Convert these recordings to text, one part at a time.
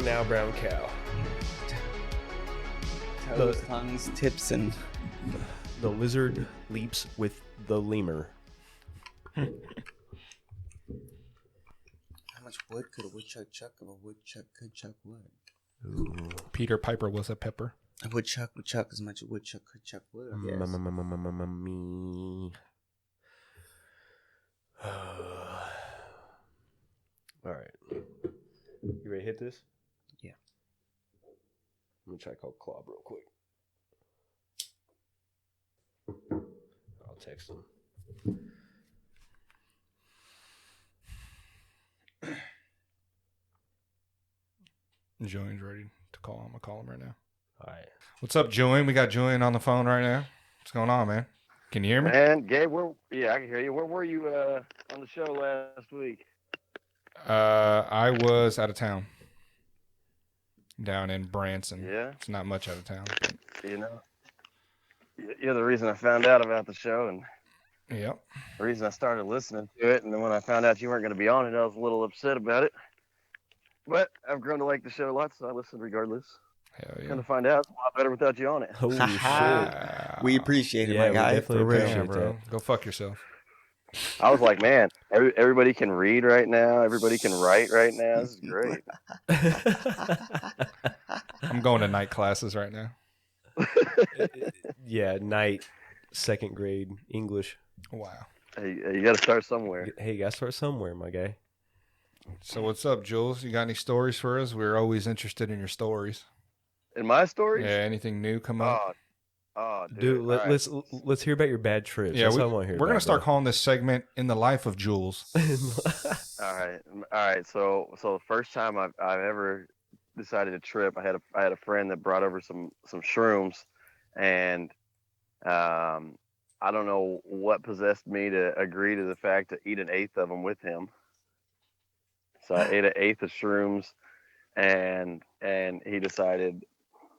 Now, brown cow. Toes, tongues, tips, and... The lizard leaps with the lemur. How much wood could a woodchuck chuck if a woodchuck could chuck wood? Ooh. Peter Piper was a pepper. A woodchuck would chuck as much as a woodchuck could chuck wood, I guess. Me. All right. You ready to hit this? Yeah. I'm going to try to call Claude real quick. I'll text him. Julian's ready to call him. I'm going to call him right now. All right. What's up, Julian? We got Julian on the phone right now. What's going on, man? Can you hear me? And Gabe, I can hear you. Where were you on the show last week? I was out of town. Down in Branson. Yeah. It's not much out of town. You know, you're the reason I found out about the show and Yep. the reason I started listening to it. And then when I found out you weren't going to be on it, I was a little upset about it. But I've grown to like the show a lot, so I listen regardless. Hell Kind yeah. of find out it's a lot better without you on it. Holy shit. We appreciate it, Yeah, my we guy. definitely For real. appreciate Yeah, bro. Go fuck yourself. I was like, man, everybody can read right now. Everybody can write right now. This is great. I'm going to night classes right now. Yeah, night, second grade English. Wow. Hey, you got to start somewhere. Hey, you got to start somewhere, my guy. So what's up, Jules? You got any stories for us? We're always interested in your stories. In my stories? Yeah, anything new come up? Dude. Dude, all right. let's hear about your bad trips. Yeah, That's we, what I want to hear we're gonna about, start calling this segment "In the Life of Jules." All right. So the first time I've ever decided to trip, I had a friend that brought over some shrooms, and I don't know what possessed me to agree to the fact to eat an eighth of them with him. So I ate an eighth of shrooms, and he decided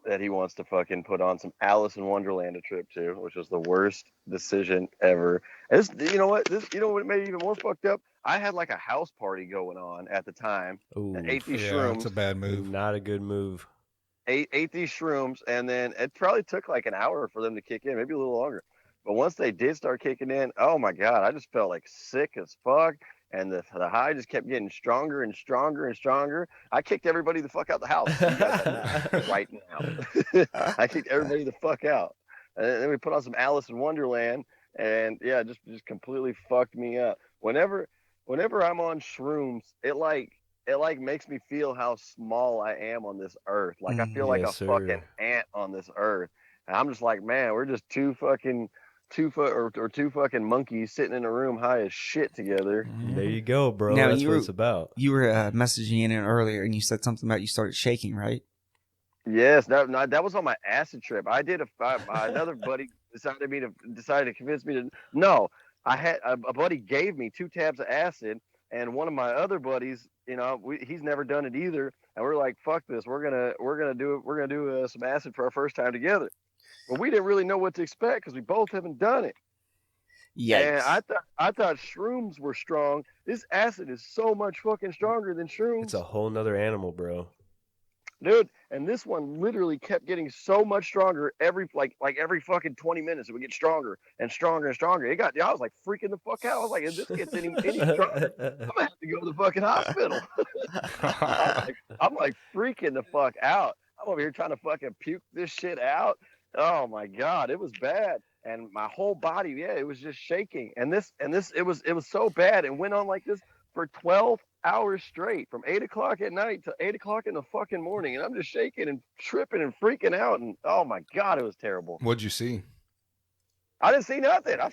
that he wants to fucking put on some Alice in Wonderland to trip to, which was the worst decision ever. And this, you know what made it even more fucked up? I had like a house party going on at the time. Ooh, And ate these Yeah, shrooms. it's a bad move. not a good move. Ate these shrooms, and then it probably took like an hour for them to kick in, maybe a little longer. But once they did start kicking in, oh my God, I just felt like sick as fuck. And the high just kept getting stronger and stronger and stronger. I kicked everybody the fuck out the house. You guys know right now. I kicked everybody the fuck out. And then we put on some Alice in Wonderland, and yeah, just completely fucked me up. Whenever I'm on shrooms, it makes me feel how small I am on this earth. Like I feel like Yes, a sir. fucking ant on this earth. And I'm just like, man, we're just two fucking monkeys sitting in a room high as shit together. There you go, bro. Now, That's you what were- it's about. You were messaging in earlier, and you said something about you started shaking, right? Yes, that was on my acid trip. I did another buddy decided to convince me to. No, I had a buddy gave me 2 tabs of acid, and one of my other buddies, he's never done it either, and we're like, fuck this, we're gonna do some acid for our first time together. But we didn't really know what to expect because we both haven't done it. And Yikes. I thought shrooms were strong. This acid is so much fucking stronger than shrooms. It's a whole nother animal, bro. Dude, and this one literally kept getting so much stronger every fucking 20 minutes. It would get stronger and stronger and stronger. I was like freaking the fuck out. I was like, if this gets any stronger, I'm gonna have to go to the fucking hospital. I'm like freaking the fuck out. I'm over here trying to fucking puke this shit out. Oh my God, it was bad. And my whole body, it was just shaking. And it was so bad. It went on like this for 12 hours straight, from 8 o'clock at night to 8 o'clock in the fucking morning. And I'm just shaking and tripping and freaking out. And oh my God, it was terrible. What'd you see? I didn't see nothing. I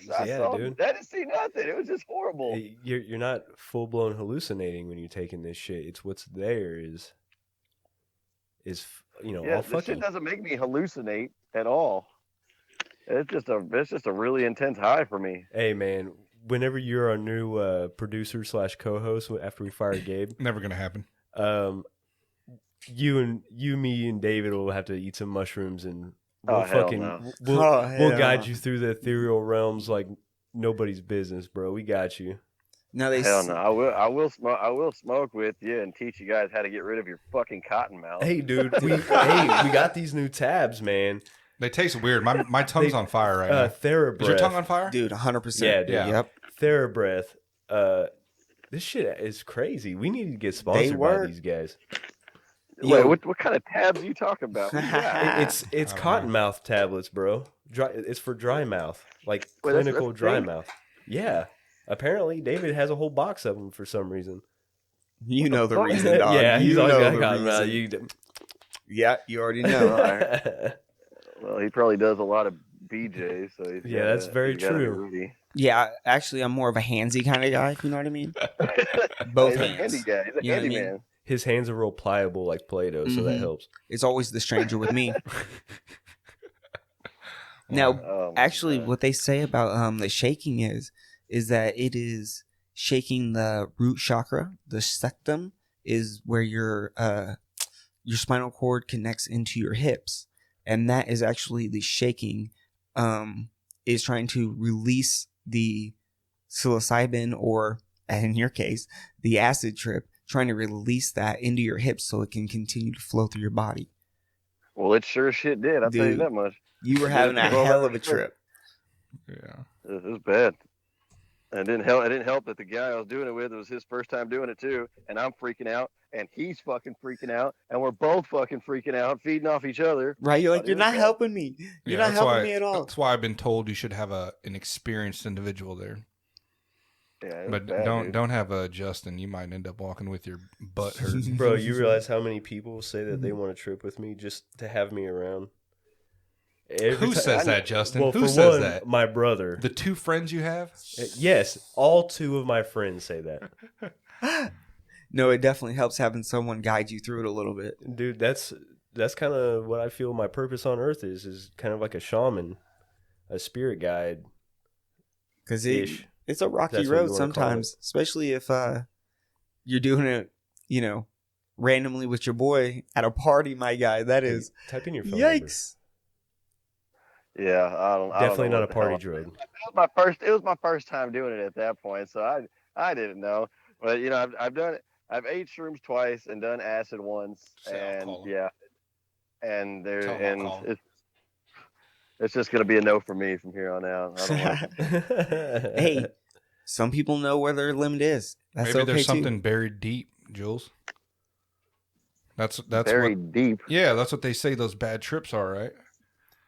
dude. didn't see nothing. It was just horrible. Hey, you're not full blown hallucinating when you're taking this shit. It's what's there is all This fucking. shit doesn't make me hallucinate at all. It's just a really intense high for me. Hey man, whenever you're our new producer / co-host after we fire Gabe, Never gonna happen. you, me, and David will have to eat some mushrooms, and Oh, we'll hell no. we'll hell guide no. you through the ethereal realms like nobody's business, bro. We got you. Now they Hell no, I will smoke. I will smoke with you and teach you guys how to get rid of your fucking cotton mouth. Hey, dude, we got these new tabs, man. They taste weird. My tongue's on fire right now. TheraBreath. Is your tongue on fire? dude, 100%. Yeah, dude. Yeah. Yep. TheraBreath. This shit is crazy. We need to get sponsored by were. these guys. Wait, Yo. what kind of tabs are you talking about? What you got? It's Oh, cottonmouth tablets, bro. It's for dry mouth, like Wait, that's clinical a dry thing? mouth. Yeah. Apparently, David has a whole box of them for some reason. You know the reason, dog. Yeah, he's you always know got the cottonmouth. reason. Yeah, you already know. Well, he probably does a lot of BJs, so he's Yeah, that's very he's gotta be true. ready. Yeah, actually, I'm more of a handsy kind of guy, if you know what I mean. Both He's a hands. handy guy. He's a You know what I handy mean? man. His hands are real pliable, like Play-Doh, so that Mhm. helps. It's always the stranger with me. Now, Oh, my actually, God. what they say about the shaking is that it is shaking the root chakra. The septum is where your spinal cord connects into your hips, and that is actually the shaking. Is trying to release the psilocybin, or in your case, the acid trip, trying to release that into your hips so it can continue to flow through your body. Well, it sure as shit did. I'll tell you Dude. that much. You were Yeah, having a well, hell of a trip. Yeah. It was bad. And it didn't help. It didn't help that the guy I was doing it with, it was his first time doing it too, and I'm freaking out, and he's fucking freaking out, and we're both fucking freaking out, feeding off each other. Right? You're like, But it you're was not bad. helping me. You're not that's helping why, me at all. That's why I've been told you should have an experienced individual there. Yeah, it was But bad, dude. don't have a Justin. You might end up walking with your butt hurt. Bro, you realize how many people say that they want to trip with me just to have me around? Every Who ti- says that, Justin? Well, Who for says one, that? my brother. The two friends you have? Yes, all two of my friends say that. No, it definitely helps having someone guide you through it a little bit. Dude, that's kind of what I feel my purpose on earth is kind of like a shaman, a spirit guide. Because Ish. it's a rocky That's what you road wanna call sometimes, especially if you're doing it, randomly with your boy at a party, my guy. That is Type in your phone number. yikes. Yeah, I don't Definitely know not a what the party hell- drug. It was my first time doing it at that point, so I didn't know. But I've done it. I've ate shrooms twice and done acid once, Say I'll and call 'em. yeah, and there Tell 'em and I'll call 'em. it's just gonna be a no for me from here on out. I don't like it. Hey, some people know where their limit is. That's Maybe okay there's too. something buried deep, Jules. That's Very what. deep. Yeah, that's what they say those bad trips are, right?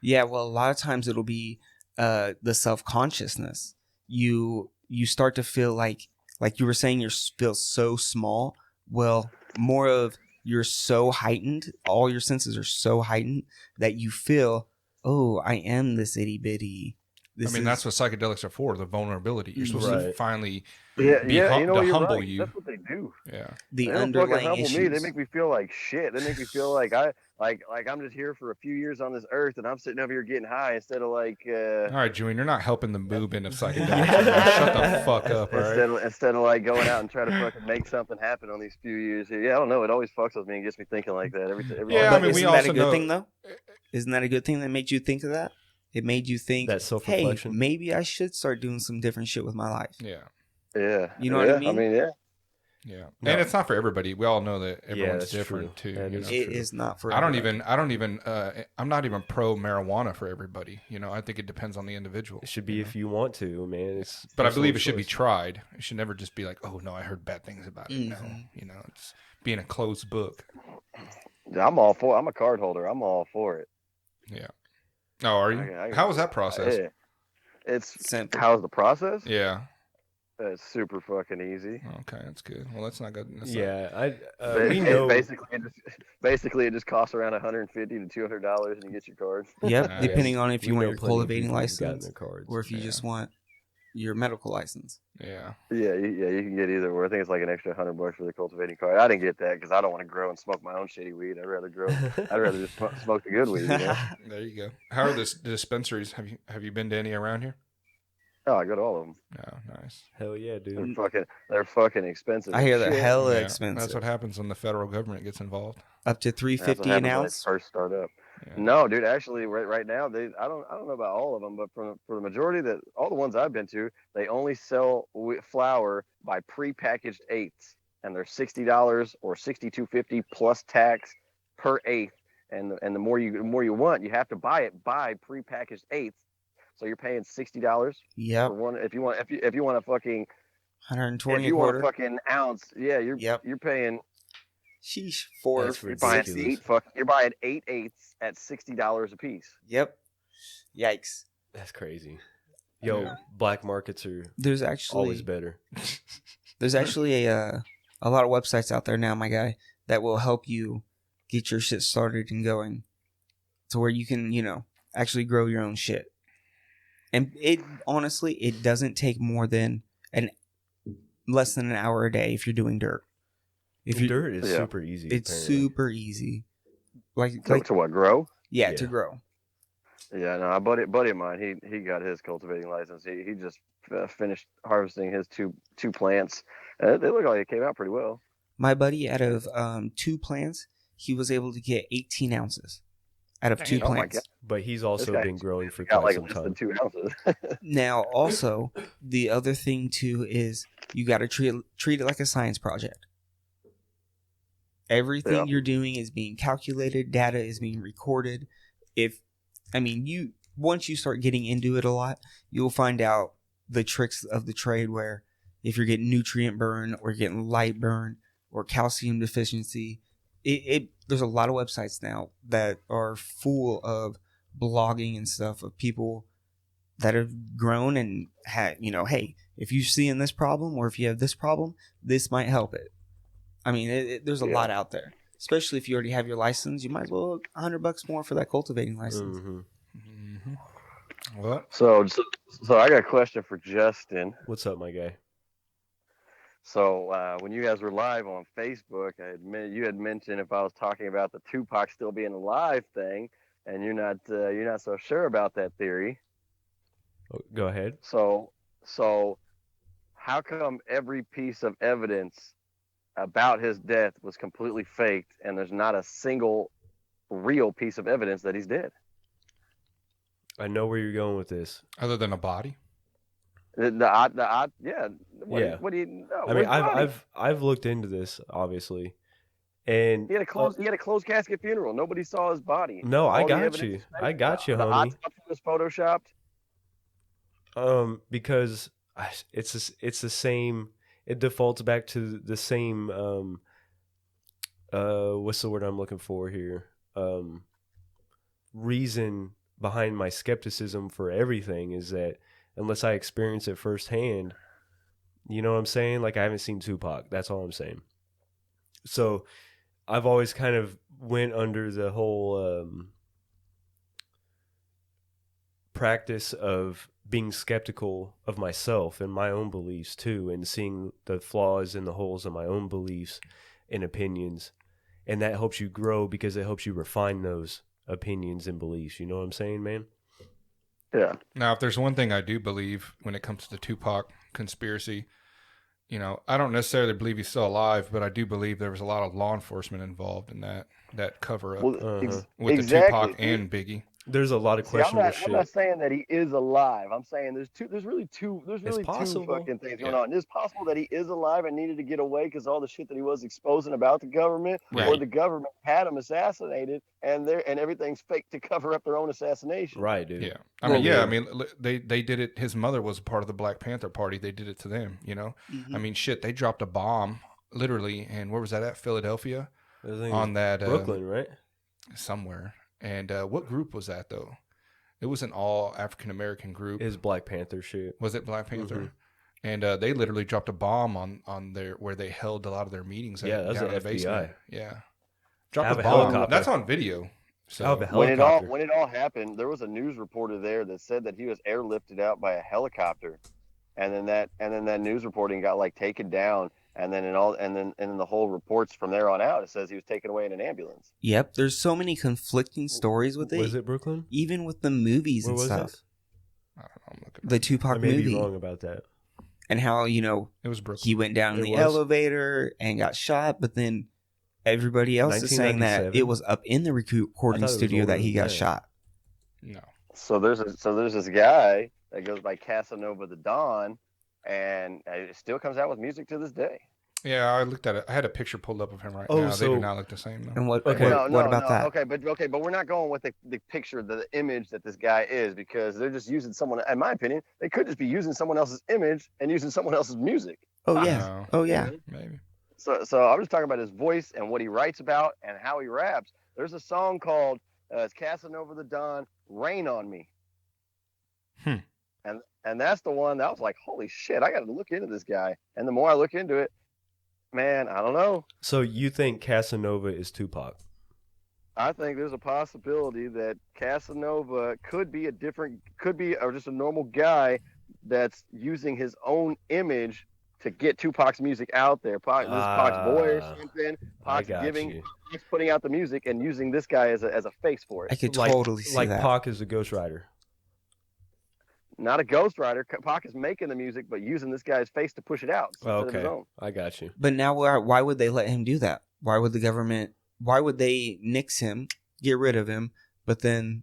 Yeah, well, a lot of times it'll be the self-consciousness. You start to feel like you were saying, you feel so small. Well, more of you're so heightened. All your senses are so heightened that you feel, oh, I am this itty bitty. That's what psychedelics are for, the vulnerability. You're supposed to Right. finally, Yeah, Be yeah. hum- You know, to you're humble right. you. That's what they do. yeah. the They don't fucking underlying humble issues. me. They make me feel like shit. They make me feel like I'm just here for a few years on this earth, and I'm sitting over here getting high instead of like All right, Julian, you're not helping the movement of psychedelics. Shut the fuck up, all right? instead of like going out and trying to fucking make something happen on these few years here. Yeah, I don't know. It always fucks with me and gets me thinking like that every Yeah, I But mean, we isn't that also a good know- thing though? Isn't that a good thing that made you think of that? It made you think, That hey, self-reflection. maybe I should start doing some different shit with my life. Yeah. Yeah, You know what I yeah, mean? I mean, yeah. Yeah. No. And it's not for everybody. We all know that Yeah, everyone's that's different true. too. That you is know? It true. is not for I don't everybody. even I'm not even pro marijuana for everybody. I think it depends on the individual. It should be you if you want to, man. It's But I personal believe it should be choice. tried. It should never just be like, oh no, I heard bad things about it. Mhm. No, it's being a closed book. I'm all for. I'm a card holder. I'm all for it. Yeah. Oh, are you? I- How was that process? Yeah. It's Simple. how's the process? Yeah. It's super fucking easy. Okay, that's good. Well, that's not good. That's Yeah, Ba- we it- know. basically it just costs around $150 to $200 and you get your card. Yep, Yeah. depending on if you we want know your plenty of cultivating people who've gotten license their cards. or if you Yeah. just want your medical license. Yeah. Yeah, you can get either. Or I think it's like an extra $100 for the cultivating card. I didn't get that because I don't want to grow and smoke my own shitty weed. I'd rather just smoke the good weed. You know? There you go. How are the dispensaries? Have you been to any around here? Oh, I go to all of them. No, nice. Hell yeah, dude. They're fucking expensive. I hear as they're shit. hella Yeah, expensive. That's what happens when the federal government gets involved. Up to That's what $350 an happens when they ounce. first start up. Yeah. No, dude. Actually, right now, I don't know about all of them, but for the majority that all the ones I've been to, they only sell flour by prepackaged eighths, and they're $60 or $62.50 plus tax per eighth. And the more you want, you have to buy it by prepackaged eighths. So you're paying $60 Yep. for one. If you want a fucking 120 if a you want a quarter. fucking ounce, yeah, Yep. you're paying. Sheesh. That's You're buying ridiculous. you're buying 8/8ths at $60 a piece. Yep. Yikes. That's crazy. Yo, Yeah. black markets are There's always actually better. there's actually a lot of websites out there now, my guy, that will help you get your shit started and going, to where you can, actually grow your own shit. And it honestly, it doesn't take more than less than an hour a day if you're doing dirt. If you Dirt is Yeah. super easy. it's apparently. super easy. Like To what, grow? yeah, Yeah. to grow. Yeah, no, a buddy of mine, he got his cultivating license. He just finished harvesting his two plants. They look like it came out pretty well. My buddy, out of 2 plants, he was able to get 18 ounces out of 2 Oh my plants. God. But he's also guy been growing for Got quite like some less time. than 2 ounces. Now, also, the other thing too is you got to treat it like a science project. Everything Yeah. you're doing is being calculated, data is being recorded. Once you start getting into it a lot, you'll find out the tricks of the trade, where if you're getting nutrient burn or getting light burn or calcium deficiency, there's a lot of websites now that are full of blogging and stuff of people that have grown and had, hey, if you're seeing this problem or if you have this problem, this might help it. I mean, there's a Yeah. lot out there, especially if you already have your license. You might as well $100 more for that cultivating license. Mhm. Well, So I got a question for Justin. What's up, my guy? So when you guys were live on Facebook, you had mentioned if I was talking about the Tupac still being alive thing, and you're not so sure about that theory. Oh, go ahead. So how come every piece of evidence about his death was completely faked, and there's not a single real piece of evidence that he's dead? I know where you're going with this. other than a body, Yeah. Yeah. What do you know? I mean, I've looked into this obviously, and He had a closed casket funeral. Nobody saw his body. no, I All the got evidence you. is fake. I got you, The homie. autopsy was photoshopped. Because it's the same. It defaults back to the same. What's the word I'm looking for here? Reason behind my skepticism for everything is that unless I experience it firsthand, you know what I'm saying? Like, I haven't seen Tupac. That's all I'm saying. So I've always kind of went under the whole practice of being skeptical of myself and my own beliefs too, and seeing the flaws and the holes in my own beliefs and opinions. And that helps you grow because it helps you refine those opinions and beliefs. You know what I'm saying, man? Yeah. now if there's one thing I do believe when it comes to the Tupac conspiracy, I don't necessarily believe he's still alive, but I do believe there was a lot of law enforcement involved in that cover up Well, Uh-huh. with exactly. the Tupac and Biggie. There's a lot of See, questionable I'm not shit. saying that he is alive. I'm saying there's really two possible. fucking things going Yeah. on. It's possible that he is alive and needed to get away because all the shit that he was exposing about the government, or Right. the government had him assassinated, and everything's fake to cover up their own assassination. Right, dude. Yeah, they did it. His mother was a part of the Black Panther Party. They did it to them. Mhm. I mean, shit. They dropped a bomb literally, and where was that at? Philadelphia, I think on that Brooklyn, right? somewhere. And what group was that though? It was an all African American group. Is Black Panther shit. Was it Black Panther? Mhm. And they literally dropped a bomb on their where they held a lot of their meetings. Yeah, that's down the in the FBI. basement. Yeah, dropped Have a a bomb. helicopter. That's on video. So Have a When helicopter. it all happened, there was a news reporter there that said that he was airlifted out by a helicopter, and then that news reporting got like taken down, and then in the whole reports from there on out, it says he was taken away in an ambulance. Yep, there's so many conflicting stories with it. Was it Brooklyn? Even with the movies Where and was stuff. this? I don't know. I'm looking. The Tupac I may movie. be wrong about that. And how, It was Brooklyn. he went down in It the was? elevator and got shot, but then Everybody else is saying that 1997? it was up in the I recording thought it was studio older that he than got that. shot. No. So there's this guy that goes by Casanova the Don, and it still comes out with music to this day. Yeah, I looked at it. I had a picture pulled up of him right Oh, now. They do so- not look the same though. And what? Okay. What about that? Okay, but we're not going with the picture, the image that this guy is, because they're just using someone. In my opinion, they could just be using someone else's image and using someone else's music. Oh yeah. No, Oh yeah. maybe. So I'm just talking about his voice and what he writes about and how he raps. There's a song called it's Casanova the Don, "Rain on Me." And that's the one that was like, holy shit, I got to look into this guy. And the more I look into it, man, I don't know. So you think Casanova is Tupac? I think there's a possibility that Casanova could be or just a normal guy that's using his own image to get Tupac's music out there. This is Pac's boy or something. I Pac's got you. Pac's putting out the music and using this guy as a face for I it. could Like- totally see Like that. Pac is a ghostwriter. Not a ghostwriter. Pac is making the music, but using this guy's face to push it out instead of his Okay, own. I got you. But now, why would they let him do that? Why would the government? Why would they nix him, get rid of him, but then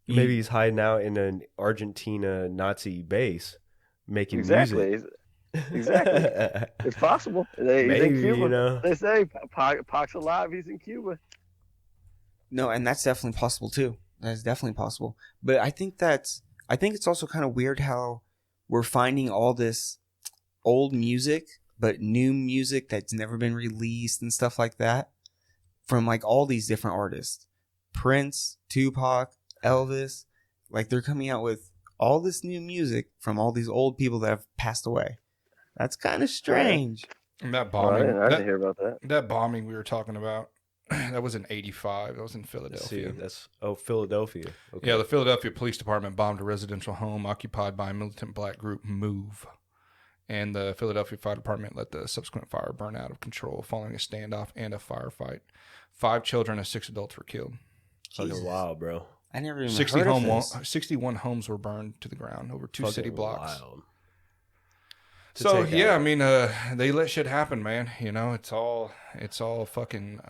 Maybe he's hiding out in an Argentina Nazi base making Exactly. music. Exactly. It's possible. He's in Maybe, Cuba. you know. They say Pac's alive. He's in Cuba. No, and that's definitely possible too. That's definitely possible. But I think it's also kind of weird how we're finding all this old music, but new music that's never been released and stuff like that from like all these different artists. Prince, Tupac, Elvis, like they're coming out with all this new music from all these old people that have passed away. That's kind of strange. And that Well, I bombing, didn't hear about that. that bombing we were talking about, that was in '85. That was in Let's see, Philadelphia. that's Philadelphia. Okay. Yeah, the Philadelphia Police Department bombed a residential home occupied by a militant black group, MOVE. And the Philadelphia Fire Department let the subsequent fire burn out of control following a standoff and a firefight. 5 children and 6 adults were killed. Fucking Jesus. wild, bro. I never even 60 heard of this. 61 homes were burned to the ground over 2 city Fucking blocks. wild. To So take yeah, out. I mean, they let shit happen, man. You know, it's all fucking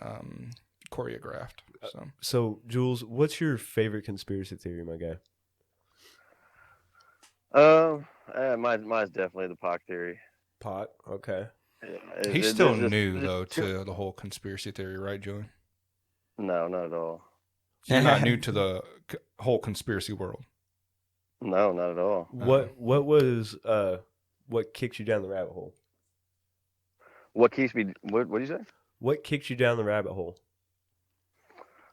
choreographed. So So, Jules, what's your favorite conspiracy theory, my guy? Mine's definitely the Pac theory. Pac. Okay. he's still there's just- new there's though too- to the whole conspiracy theory, right, Joey? No, not at all. You're not new to the whole conspiracy world. No, not at all. What kicked you down the rabbit hole? What keeps me? What do you say? What kicked you down the rabbit hole?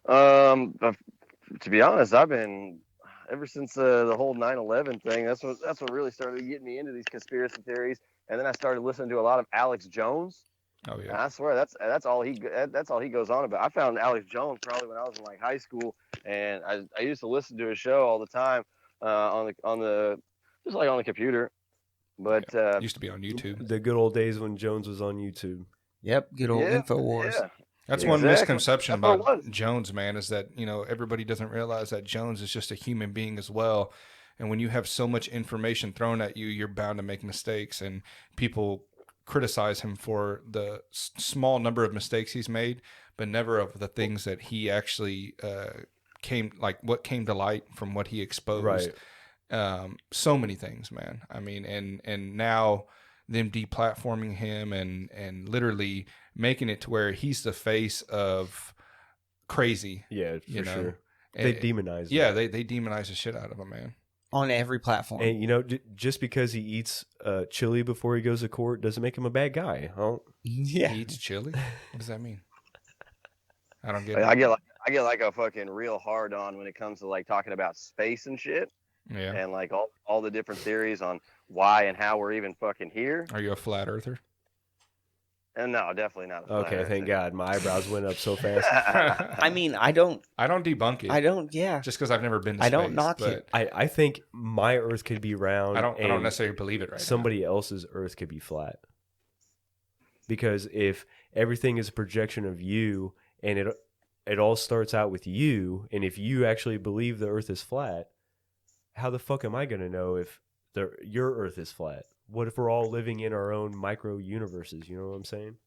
To be honest, I've been ever since the whole 9/11 thing. That's what really started getting me into these conspiracy theories. And then I started listening to a lot of Alex Jones. Oh And yeah. I swear that's all he goes on about. I found Alex Jones probably when I was in like high school, and I used to listen to his show all the time on the just like on the computer. But Used to be on YouTube. The good old days when Jones was on YouTube. Yep, good old yeah, InfoWars. yeah. That's one Exactly. misconception That's what it about was. Jones, man, is that, you know, everybody doesn't realize that Jones is just a human being as well. And when you have so much information thrown at you, you're bound to make mistakes. And people criticize him for the small number of mistakes he's made, but never of the things that he actually what came to light from what he exposed. Right. So many things, man. I mean, and now them deplatforming him and literally making it to where he's the face of crazy. Yeah, for You know, sure. And- They demonize Yeah, him. they demonize the shit out of him, man. On every platform. And you know, just because he eats chili before he goes to court doesn't make him a bad guy. Huh? yeah. He eats chili. What does that mean? I don't get I it. get like a fucking real hard on when it comes to like talking about space and shit, Yeah. and like all the different theories on why and how we're even fucking here. Are you a flat earther? And no, definitely not. A flat Okay, thank earther. God. My eyebrows went up so fast. I mean, I don't, debunk it. yeah. Just because I've never been to I space. don't knock but it. I think my Earth could be round. I don't and necessarily believe it right somebody else's Earth could be flat. Because if everything is a projection of you, and it all starts out with you, and if you actually believe the Earth is flat, how the fuck am I gonna know if your Earth is flat? What if we're all living in our own micro universes? You know what I'm saying?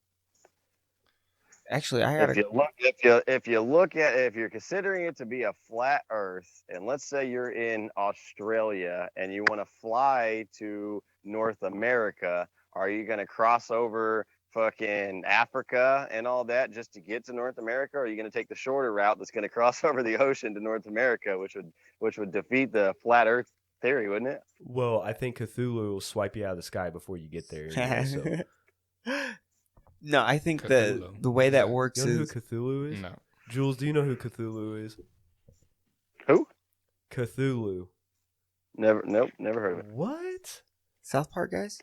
Actually, I gotta. If you're considering it to be a flat Earth, and let's say you're in Australia and you want to fly to North America, are you going to cross over fucking Africa and all that just to get to North America? Or are you going to take the shorter route that's going to cross over the ocean to North America, which would defeat the flat Earth theory, wouldn't it? Well, I think Cthulhu will swipe you out of the sky before you get there. Anyway, so. No, I think Cthulhu. the way that works You know who is Cthulhu is? No. Jules, do you know who Cthulhu is? Who? Cthulhu. Never heard of it. What? South Park guys.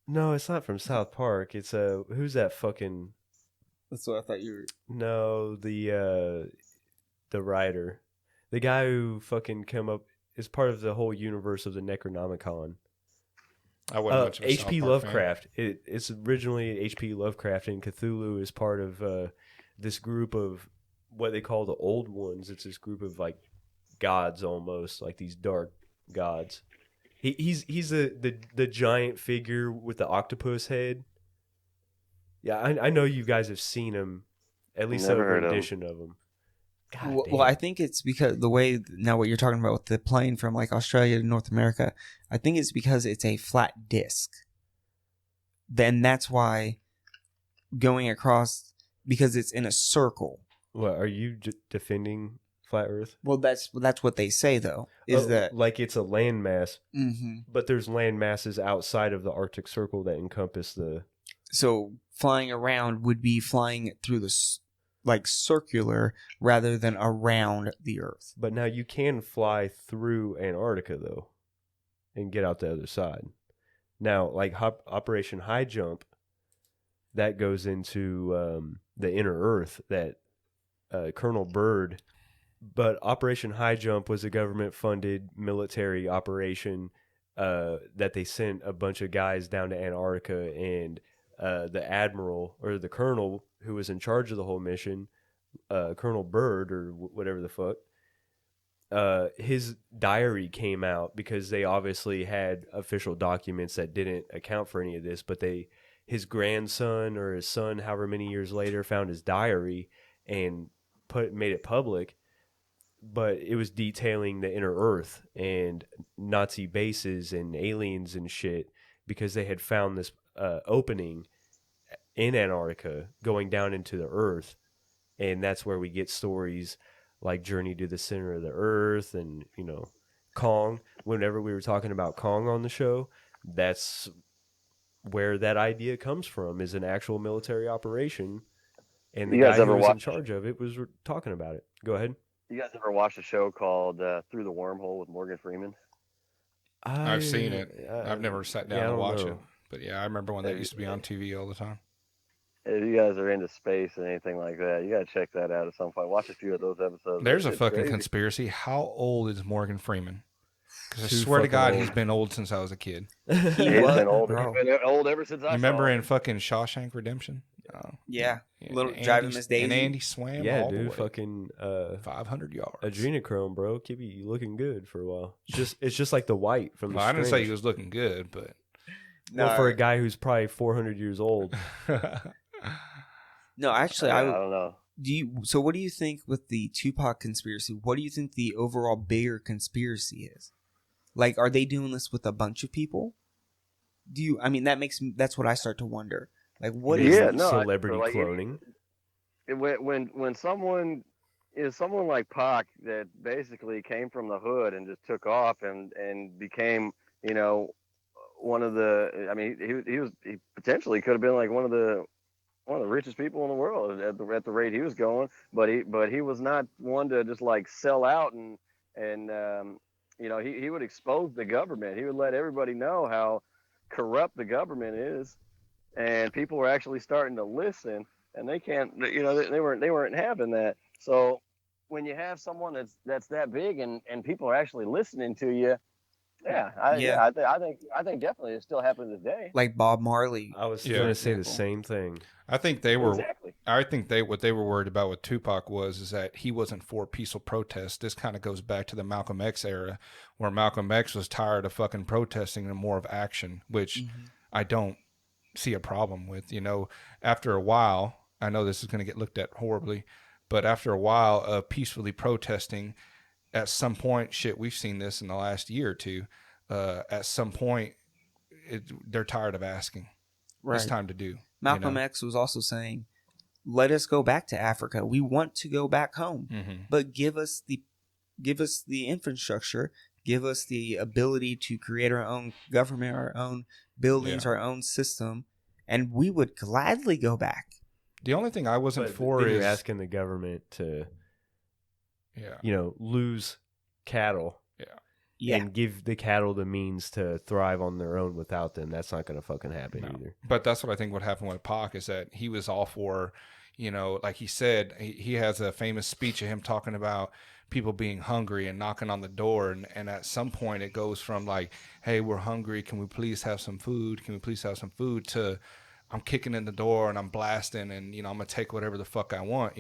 No, it's not from South Park. It's who's that fucking? That's what I thought you were. No, the writer, the guy who fucking came up is part of the whole universe of the Necronomicon. I wasn't much of a H.P. South Park fan. Lovecraft. It's originally H.P. Lovecraft, and Cthulhu is part of this group of what they call the Old Ones. It's this group of like gods, almost like these dark gods. He's the giant figure with the octopus head. Yeah, I know you guys have seen him, at least Never a heard of him. rendition of him. God Well, damn. I think it's because the way now what you're talking about with the plane from like Australia to North America, I think it's because it's a flat disc. Then that's why going across because it's in a circle. What are you defending flat Earth? Well, that's what they say though. Is that like it's a landmass, mm-hmm. but there's land masses outside of the Arctic Circle that encompass the. So flying around would be flying through like circular rather than around the Earth. But now you can fly through Antarctica though, and get out the other side. Now, like Operation High Jump, that goes into the inner Earth that Colonel Byrd. But Operation High Jump was a government-funded military operation that they sent a bunch of guys down to Antarctica, and the admiral or the colonel who was in charge of the whole mission, Colonel Byrd or whatever the fuck, his diary came out because they obviously had official documents that didn't account for any of this, but his grandson or his son, however many years later, found his diary and made it public. But it was detailing the inner Earth and Nazi bases and aliens and shit because they had found this opening in Antarctica going down into the Earth. And that's where we get stories like Journey to the Center of the Earth and, you know, Kong. Whenever we were talking about Kong on the show, that's where that idea comes from, is an actual military operation. And the guy who was in charge of it was talking about it. Go ahead. You guys ever watched a show called Through the Wormhole with Morgan Freeman? I've seen it. I've never sat down and watched know. it. But yeah, I remember when that used to be on TV all the time. If you guys are into space and anything like that, you gotta check that out at some point. Watch a few of those episodes. There's a It's fucking crazy. conspiracy. How old is Morgan Freeman? Because I Too swear to fucking God, old. he's been old since I was a kid. He He's been was, old. bro. He's been old ever since I You remember saw in him. fucking Shawshank Redemption? Yeah. Yeah, Little and Driving Andy- Miss Daisy. And Andy swam Yeah, all the dude, way. fucking 500 yards. adrenochrome, bro. Keep you looking good for a while. It's just like the white from the Well, I didn't say Strange. he was looking good, but Well, for a guy who's probably 400 years old. No, actually, I I don't know. So what do you think with the Tupac conspiracy? What do you think the overall bigger conspiracy is? Like, are they doing this with a bunch of people? That's what I start to wonder. Like, what is Yeah, this? no, celebrity like, cloning? When someone is someone like Pac that basically came from the hood and just took off and became, you know, one of the. I mean, he potentially could have been like one of the richest people in the world at the rate he was going. But he was not one to just like sell out and you know, he would expose the government. He would let everybody know how corrupt the government is, and people were actually starting to listen. And they can't, you know, they weren't having that. So when you have someone that's that big and people are actually listening to you, I think definitely it's still happening today. Like Bob Marley. I was Yeah. going to say the same thing. I think they were. Exactly. I think what they were worried about with Tupac is that he wasn't for peaceful protest. This kind of goes back to the Malcolm X era, where Malcolm X was tired of fucking protesting and more of action, which I don't see a problem with. You know, after a while, I know this is going to get looked at horribly, but after a while of peacefully protesting, at some point, shit, we've seen this in the last year or two. At some point, they're tired of asking. Right. It's time to do. Malcolm X was also saying, "Let us go back to Africa. We want to go back home, but give us the infrastructure, give us the ability to create our own government, our own buildings, our own system, and we would gladly go back." The only thing I wasn't for then is you're asking the government to, lose cattle. Yeah. And give the cattle the means to thrive on their own without them. That's not going to fucking happen either. But that's what I think what happened with Pac is that he was all for, like he said, he has a famous speech of him talking about people being hungry and knocking on the door. And at some point it goes from like, hey, we're hungry. Can we please have some food? Can we please have some food? To I'm kicking in the door and I'm blasting and, I'm going to take whatever the fuck I want,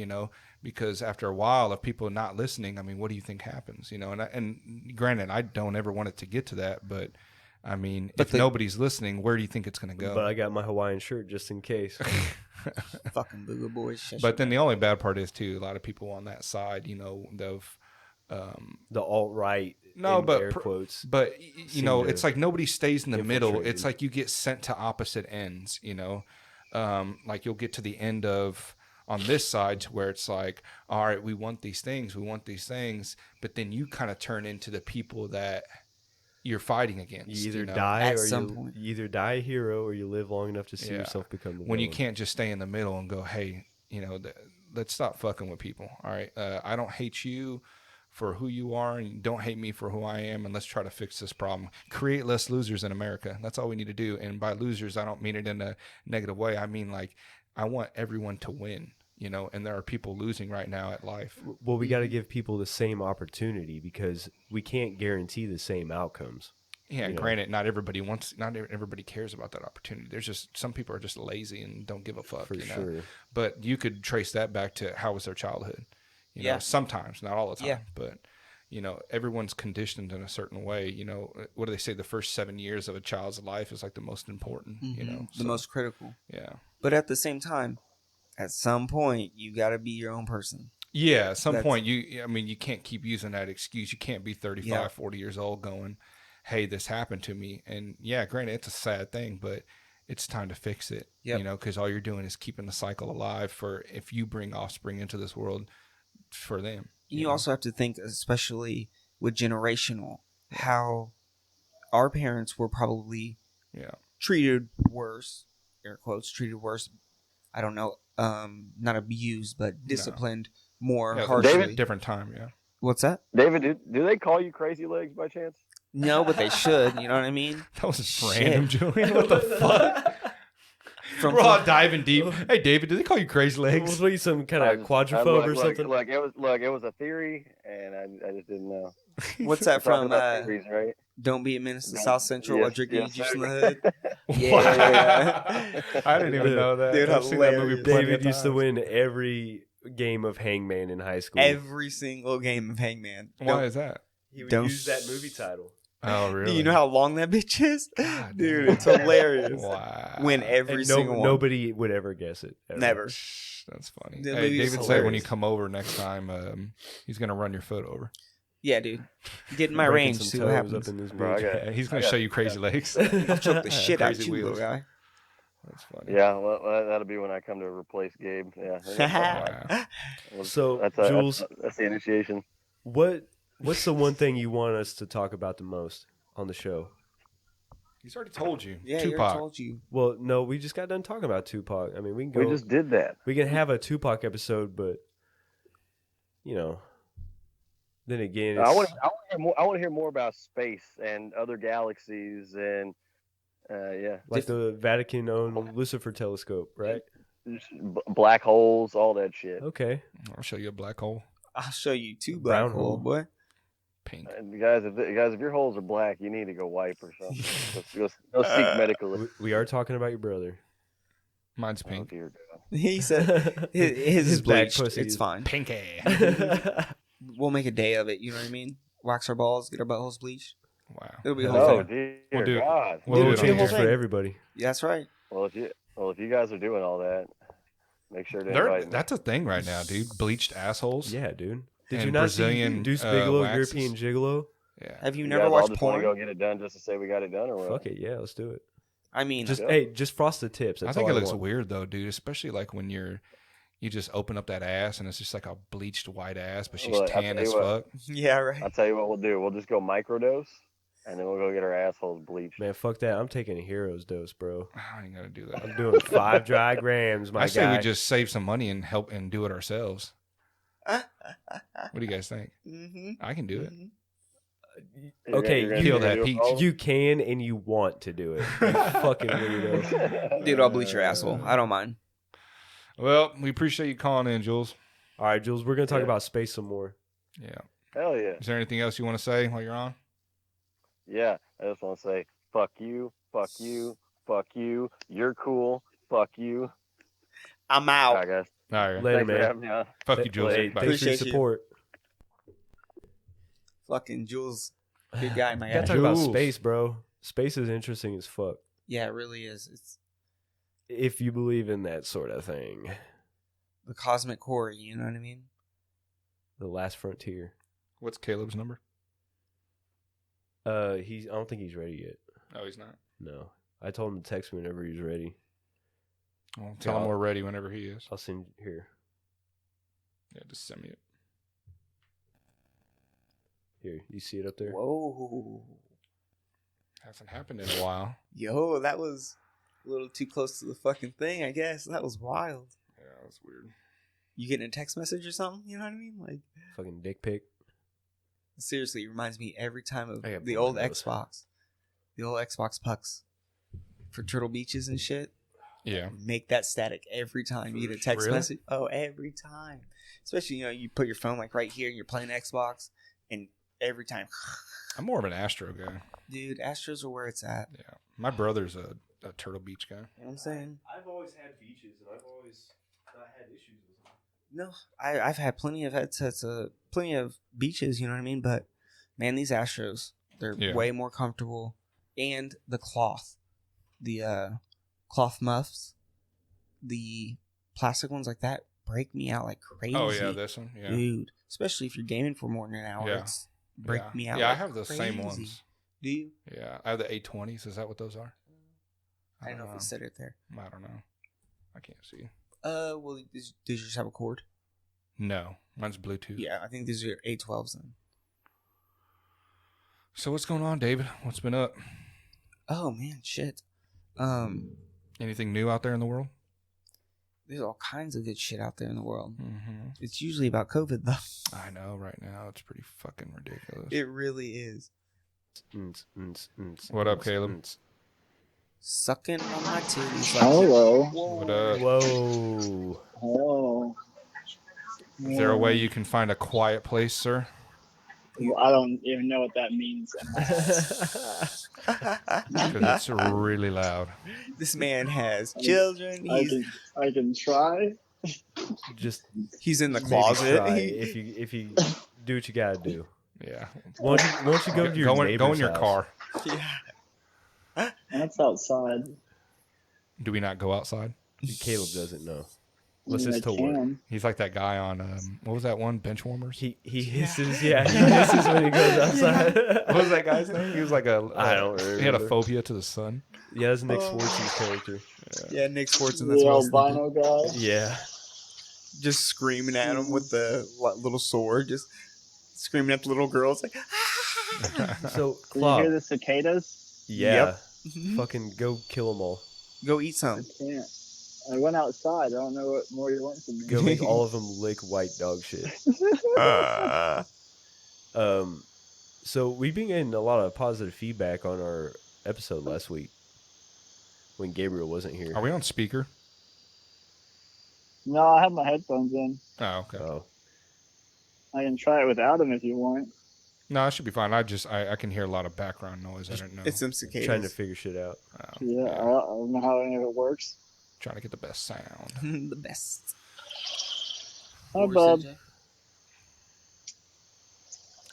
because after a while of people not listening, I mean, what do you think happens? And granted, I don't ever want it to get to that, but I mean, if nobody's listening, where do you think it's going to go? But I got my Hawaiian shirt just in case. Fucking Booga Boys. But then the only bad part is too, a lot of people on that side, of the alt-right, but air quotes. But it's like nobody stays in the middle. infiltrated. It's like you get sent to opposite ends. Like you'll get to the end of on this side to where it's like, all right, we want these things, but then you kind of turn into the people that you're fighting against. You either die you either die a hero or you live long enough to see yourself become the when you villain. can't just stay in the middle and go, hey, let's stop fucking with people. All right, I don't hate you for who you are, and don't hate me for who I am, and let's try to fix this problem. Create less losers in America. That's all we need to do. And by losers, I don't mean it in a negative way. I mean, like, I want everyone to win, and there are people losing right now at life. Well, we got to give people the same opportunity because we can't guarantee the same outcomes. Yeah, granted, not everybody cares about that opportunity. There's just some people are just lazy and don't give a fuck. For sure. But you could trace that back to how was their childhood. Sometimes, not all the time. Yeah. But everyone's conditioned in a certain way. What do they say? The first 7 years of a child's life is like the most important. The most critical. Yeah. But at the same time, at some point, you got to be your own person. Yeah, at some point, you can't keep using that excuse. You can't be 35, 40 years old going, hey, this happened to me. And yeah, granted, it's a sad thing, but it's time to fix it. Because all you're doing is keeping the cycle alive for if you bring offspring into this world for them. You also have to think, especially with generational, how our parents were probably treated worse, air quotes, treated worse. I don't know, not abused, but disciplined more harshly. David, different time, yeah. What's that? David, do they call you Crazy Legs by chance? No, but they should. You know what I mean? That was just random, Julian. What the fuck? We're all diving deep. Hey, David, do they call you Crazy Legs? Was he some kind of quadrophobe or something? Look, it was a theory, and I just didn't know. What's that from? Theories, right? Don't be a menace to South Central while drinking juice in the hood. Yeah. I didn't even know that. Dude, I've seen that movie plenty of David used to times. win every game of Hangman in high school. Every single game of Hangman. Why is that? He would Don't- use that movie title. Oh, really? Do you know how long that bitch is? God, Dude, it's hilarious. Wow. Win every And single one. nobody would ever guess it. Ever. Never. That's funny. The Hey, movie is David said when you hilarious. come over next time, he's going to run your foot over. Yeah, dude. Get in my Breaking range, some see what toes happens. Up in this Bro, I bitch. got- Yeah, he's going to show you Crazy Legs. I'll choke the shit out of Crazy you, little wheels. guy. That's funny. Yeah, well, that'll be when I come to replace Gabe. Yeah. Wow. So, That's Jules, that's the initiation. what's the one thing you want us to talk about the most on the show? He's already told you. Yeah, Tupac. I told you. Well, no, we just got done talking about Tupac. I mean, we can go. We just did that. We can have a Tupac episode, but then again, I it's, want to hear more about space and other galaxies and like the Vatican-owned Lucifer telescope, right? black holes, all that shit. Okay. I'll show you a black hole. I'll show you two Brown black hole, hole. boy. Pink. And guys, if your holes are black, you need to go wipe or something. Go seek medical. We are talking about your brother. Mine's Oh, pink. dear God. He said his is back bleached. pussy It's is- fine. Pinky. We'll make a day of it. You know what I mean? Wax our balls, get our buttholes bleached. Wow. It'll be a Hell whole Oh, thing. dear We'll do it. God. We'll do Dude, it the on whole Changes here. for thing. everybody. Yeah, that's right. Well, if you guys are doing all that, Make sure to invite me. That's a thing right now, dude. Bleached assholes. Yeah, dude. Did And you not Brazilian, see Deuce Bigelow, waxes. European Gigolo? Yeah. Have you You never guys all watched just want to porn? go get it done just to say we got it done, or what? Fuck it, yeah, let's do it. I mean, Just Yeah. just frost the tips. I That's think all it looks want. weird though, dude. Especially like when you just open up that ass and it's just like a bleached white ass, but she's Look, I'll tan tell as you fuck. yeah, right. I'll tell you what we'll do. We'll just go microdose, and then we'll go get our assholes bleached. Man, fuck that. I'm taking a hero's dose, bro. I ain't gonna do that. I'm doing 5 dry grams, my I say guy. we just save some money and help and do it ourselves. What do you guys think? Mm-hmm. I can do it. Okay, You're gonna peel do that it peach. all? You can and you want to do it. You fucking weirdo. Dude, I'll bleach your asshole. I don't mind. Well, we appreciate you calling in, Jules. All right, Jules, we're going to talk Yeah. about space some more. Yeah. Hell yeah. Is there anything else you want to say while you're on? Yeah, I just want to say, fuck you, fuck you, fuck you. You're cool. Fuck you. I'm All out. right, guys. All right. Later, Thanks for man. having me on. Fuck you, Jules. Hey, Bye. thanks for your Appreciate you. support. Fucking Jules. Good guy, my You gotta guy. talk about Jules. space, bro. Space is interesting as fuck. Yeah, it really is. It's If you believe in that sort of thing. the cosmic core, you know what I mean? The last frontier. What's Caleb's number? I don't think he's ready yet. Oh, he's not. No. I told him to text me whenever he's ready. Well, tell Yeah, him I'll- we're ready whenever he is. I'll send here. Yeah, just send me it. Here, you see it up there? Whoa. Hasn't happened in a while. Yo, that was a little too close to the fucking thing, I guess. That was wild. Yeah, that's weird. You getting a text message or something? You know what I mean? Like, Fucking dick pic. seriously, it reminds me every time of I got the one old of those. Xbox. The old Xbox pucks for Turtle Beaches and shit. Yeah. Make that static every time you get a text Really? message. Oh, every time. Especially, you put your phone like right here and you're playing Xbox, and every time, I'm more of an Astro guy. dude, Astros are where it's at. Yeah. My brother's a Turtle Beach guy. You know what I'm saying? I've always had beaches, and I've always not had issues with them. No, I've had plenty of headsets, plenty of beaches, you know what I mean? But man, these Astros, they're Yeah. way more comfortable. And the cloth, the cloth muffs, the plastic ones like that break me out like crazy. Oh, yeah, this one. Yeah. dude. Especially if you're gaming for more than an hour, Yeah. it's break yeah. me out. Yeah, I like have those same crazy. ones. Do you? Yeah. I have the A20s. Is that what those are? I don't know if it said it there. I don't know. I can't see. Well, does yours have a cord? No. Mine's Bluetooth. Yeah, I think these are A12s then. So what's going on, David? What's been up? Oh man, shit. Anything new out there in the world? There's all kinds of good shit out there in the world. Mm-hmm. It's usually about COVID though. I know. Right now, it's pretty fucking ridiculous. It really is. What up, Caleb? Sucking on my titties. Like Hello. What up? Whoa. Hello. Is there a way you can find a quiet place, sir? I don't even know what that means. Because it's really loud. This man has children. I can try. Just He's in the maybe closet. try if you do what you gotta do. Yeah. Won't you go to your Go in neighbor's your house? car. Yeah. That's outside. Do we not go outside? Caleb doesn't know. I What's mean, his I to work? can. He's like that guy on what was that one? Benchwarmers. He hisses, yeah. He hisses when he goes outside. What was that guy's name? He was like I don't He had a remember. phobia to the sun. Yeah, that's Nick Swartz's character. Yeah, Nick Swartzen. That's The what I was thinking. albino guy. Yeah. Just screaming at him with the little sword. Just screaming at the little girls. Like, So, Did you hear Klopp, the cicadas? yeah. Mhm. Fucking go kill them all. Go eat I some. can't. I went outside. I don't know what more you want from me. Go make all of them lick white dog shit. So we've been getting a lot of positive feedback on our episode last week when Gabriel wasn't here. Are we on speaker? No, I have my headphones in. Oh, okay. Oh, I can try it without them if you want. No, it should be fine. I can hear a lot of background noise. I don't know. It's some cicadas. trying to figure shit out. Oh, Yeah, I don't know how any of it works. Trying to get the best sound. the best. Hi, Bob.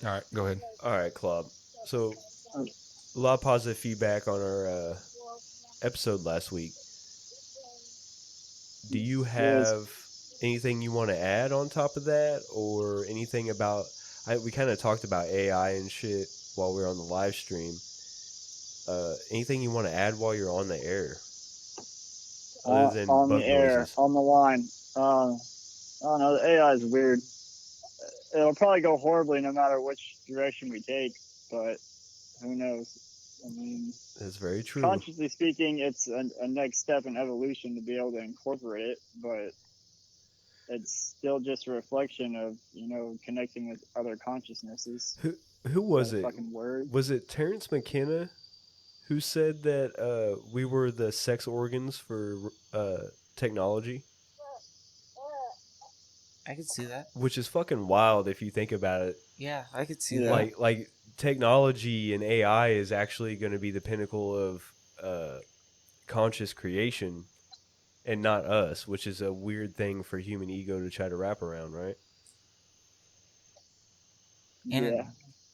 All right, go ahead. All right, Klopp. So a lot of positive feedback on our episode last week. do you have anything you want to add on top of that, or anything about? We kind of talked about AI and shit while we were on the live stream. Anything you want to add while you're on the air, other than on bug the air, noises? on the line. I don't know. The AI is weird. It'll probably go horribly no matter which direction we take, but who knows? I mean, That's very true. consciously speaking, it's a next step in evolution to be able to incorporate it, but it's still just a reflection of, connecting with other consciousnesses. Who was it? Fucking word. Was it Terrence McKenna who said that we were the sex organs for technology? I could see that. Which is fucking wild if you think about it. Yeah, I could see that. Like technology and AI is actually going to be the pinnacle of conscious creation, and not us, which is a weird thing for human ego to try to wrap around, right? And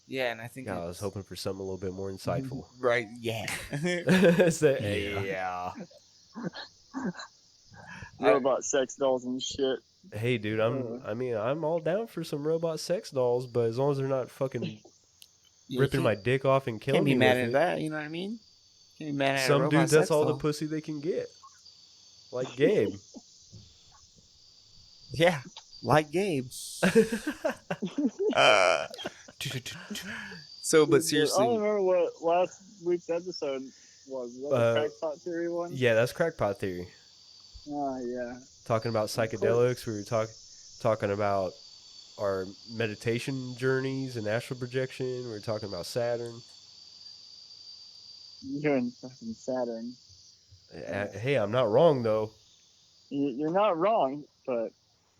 yeah, and I think I was hoping for something a little bit more insightful. Right? Yeah. It's the, yeah. Robot sex dolls and shit. Hey, dude, I'm all down for some robot sex dolls, but as long as they're not fucking ripping my dick off and killing me. Can't be mad with at it. that. You know what I mean? Can't be mad at Some a robot dudes, that's sex all doll. the pussy they can get. Like Gabe. Yeah, like Gabe. So, but I seriously, don't remember what last week's episode was. Was that the crackpot theory one? Yeah, that's crackpot theory. Oh, yeah. Talking about psychedelics, we were talking about our meditation journeys and astral projection. We were talking about Saturn. You're in fucking Saturn. Hey, I'm not wrong though. You're not wrong, but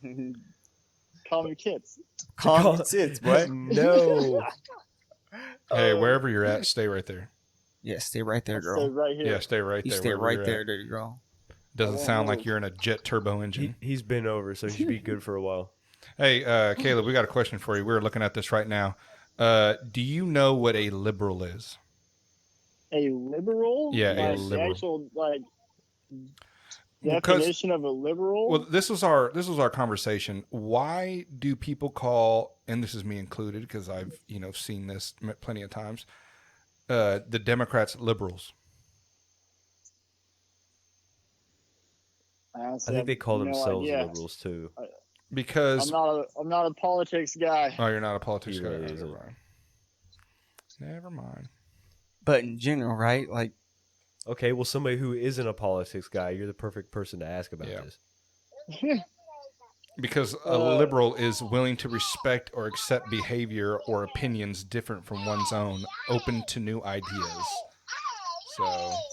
calm your tits. calm your tits, boy. No. Hey, wherever you're at, stay right there. Yeah, stay right there, girl. Stay right here. Yeah, stay right You there. stay wherever right you're there, at. dirty girl. Doesn't sound like you're in a jet turbo engine. He's been over, so he should be good for a while. Hey, Caleb, we got a question for you. We're looking at this right now. Do you know what a liberal is? A liberal? Yeah, a Like, liberal. The actual, Because- definition of a liberal? Well, this was our conversation. Why do people call, and this is me included because I've seen this plenty of times, the Democrats liberals? I think they call themselves idea. liberals too. Because I'm not a politics guy. oh, you're not a politics He guy. really Never isn't. mind. Never mind. But in general, right? Like, Okay, well, somebody who isn't a politics guy, you're the perfect person to ask about Yeah. this. Because a liberal is willing to respect or accept behavior or opinions different from one's own, open to new ideas.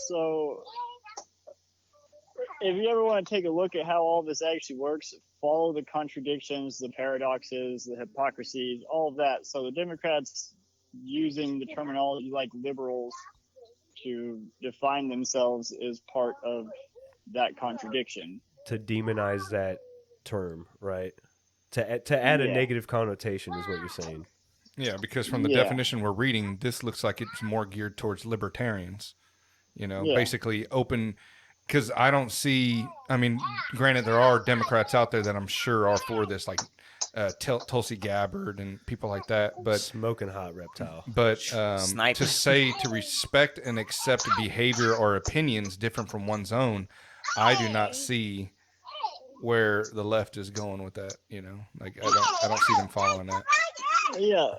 So, if you ever want to take a look at how all this actually works, follow the contradictions, the paradoxes, the hypocrisies, all of that. So the Democrats using the terminology like liberals to define themselves is part of that contradiction. To demonize that term, right? To add a Yeah. negative connotation is what you're saying. Yeah, because from the Yeah. definition we're reading, this looks like it's more geared towards libertarians. Yeah. Basically open. Because I don't see. I mean, granted, there are Democrats out there that I'm sure are for this, like Tulsi Gabbard and people like that. But Smoking hot reptile. Sniper. to say to respect and accept behavior or opinions different from one's own, I do not see where the left is going with that. Like I don't see them following that. Yeah,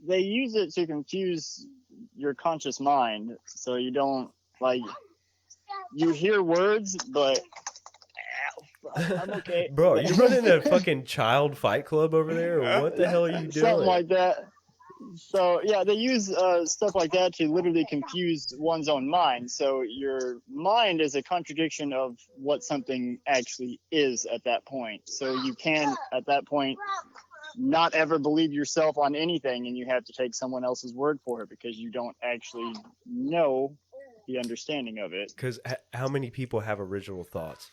they use it to confuse your conscious mind, so you don't you hear words, but I'm okay. Bro, are you running a fucking child fight club over there, or what the hell are you doing? Something like that. So yeah, they use stuff like that to literally confuse one's own mind. So your mind is a contradiction of what something actually is at that point. So you can at that point not ever believe yourself on anything, and you have to take someone else's word for it because you don't actually know the understanding of it. Because how many people have original thoughts?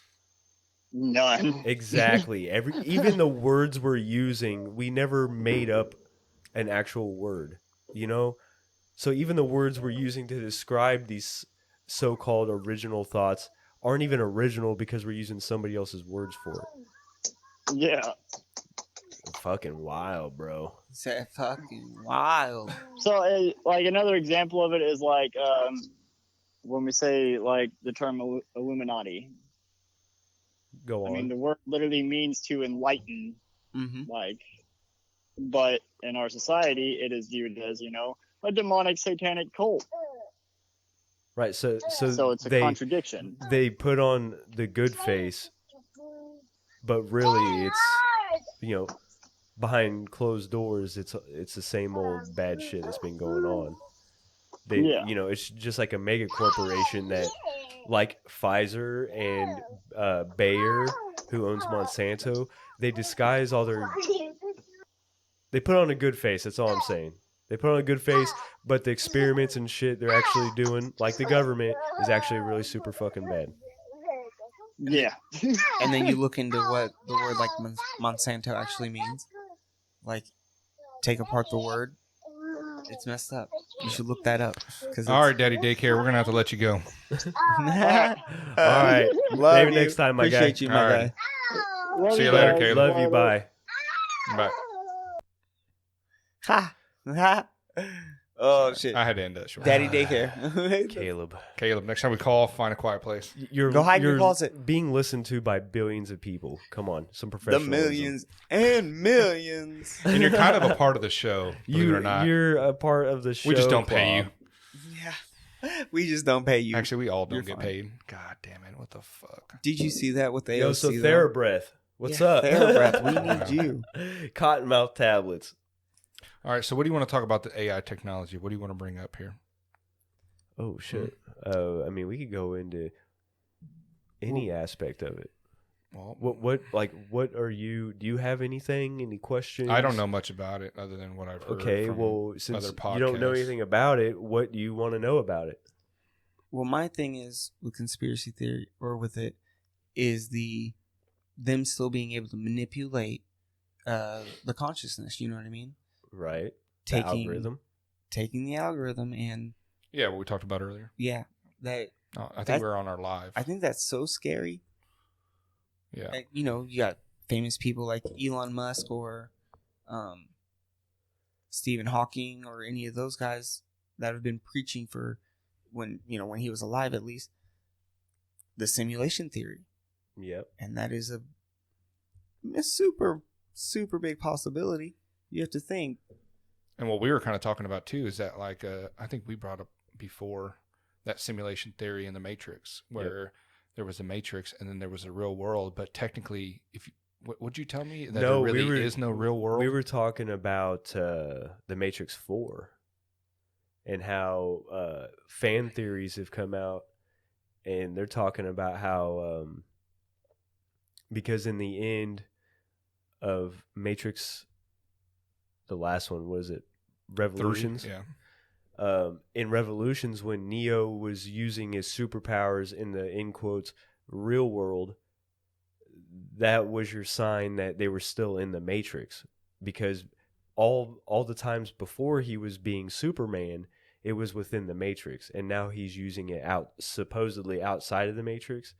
None. Exactly. Even the words we're using, we never made up an actual word, So even the words we're using to describe these so-called original thoughts aren't even original because we're using somebody else's words for it. Yeah. Fucking wild, bro. It's that fucking wild. So, like another example of it is like when we say like the term Illuminati. Go on. I mean, the word literally means to enlighten. Mm-hmm. Like, but in our society, it is viewed as a demonic satanic cult. Right. So it's a contradiction. They put on the good face, but really it's behind closed doors. It's the same old bad shit that's been going on. It's just like a mega corporation that, like Pfizer and Bayer, who owns Monsanto, they disguise all their. They put on a good face. That's all I'm saying. They put on a good face, but the experiments and shit they're actually doing, like the government, is actually really super fucking bad. Yeah. And then you look into what the word like Monsanto actually means. Like, take apart the word. It's messed up. You should look that up. All right, Daddy Daycare, we're gonna have to let you go. All right. Love Maybe you. next time, my Appreciate guy. you, my All right. guy. See you later, Caleb. Love you. Bye. Bye. Ha. Oh shit. I had to end that short. Daddy daycare. Caleb. Caleb, next time we call, find a quiet place. Go hide in your you're closet. being listened to by billions of people. Come on, some The professionalism. millions and millions. And you're kind of a part of the show, believe it or not. You're a part of the show. We just don't pay Bob. Yeah. We just don't pay you. Actually, we all don't You're get fine. paid. God damn it. What the fuck? Did you see that with the Yo, AOC? so though? TheraBreath. What's Yeah, up? TheraBreath, we need you. Cottonmouth tablets. All right, so what do you want to talk about the AI technology? What do you want to bring up here? Oh shit. I mean, we could go into any aspect of it. Well, What are you? Do you have anything? Any questions? I don't know much about it other than what I've heard. Okay, from well, since other you don't know podcasts. anything about it, what do you want to know about it? Well, my thing is with conspiracy theory or with it is them still being able to manipulate the consciousness. You know what I mean? Right. The Taking the algorithm and Yeah, what we talked about earlier. that Oh, I think That- we're on our live. I think that's so scary. Yeah. Like, you got famous people like Elon Musk or Stephen Hawking or any of those guys that have been preaching for when he was alive, at least, the simulation theory. Yep. And that is a super, super big possibility. You have to think. And what we were kind of talking about too is that, like, I think we brought up before that simulation theory in the Matrix, where there was a Matrix and then there was a real world. But technically, would you tell me that there really is no real world? We were talking about the Matrix 4 and how fan theories have come out, and they're talking about how because in the end of Matrix, the last one, was it Revolutions? 3, yeah. In Revolutions, when Neo was using his superpowers in the, in quotes, real world, that was your sign that they were still in the Matrix, because all the times before he was being Superman, it was within the Matrix, and now he's using it supposedly outside of the Matrix.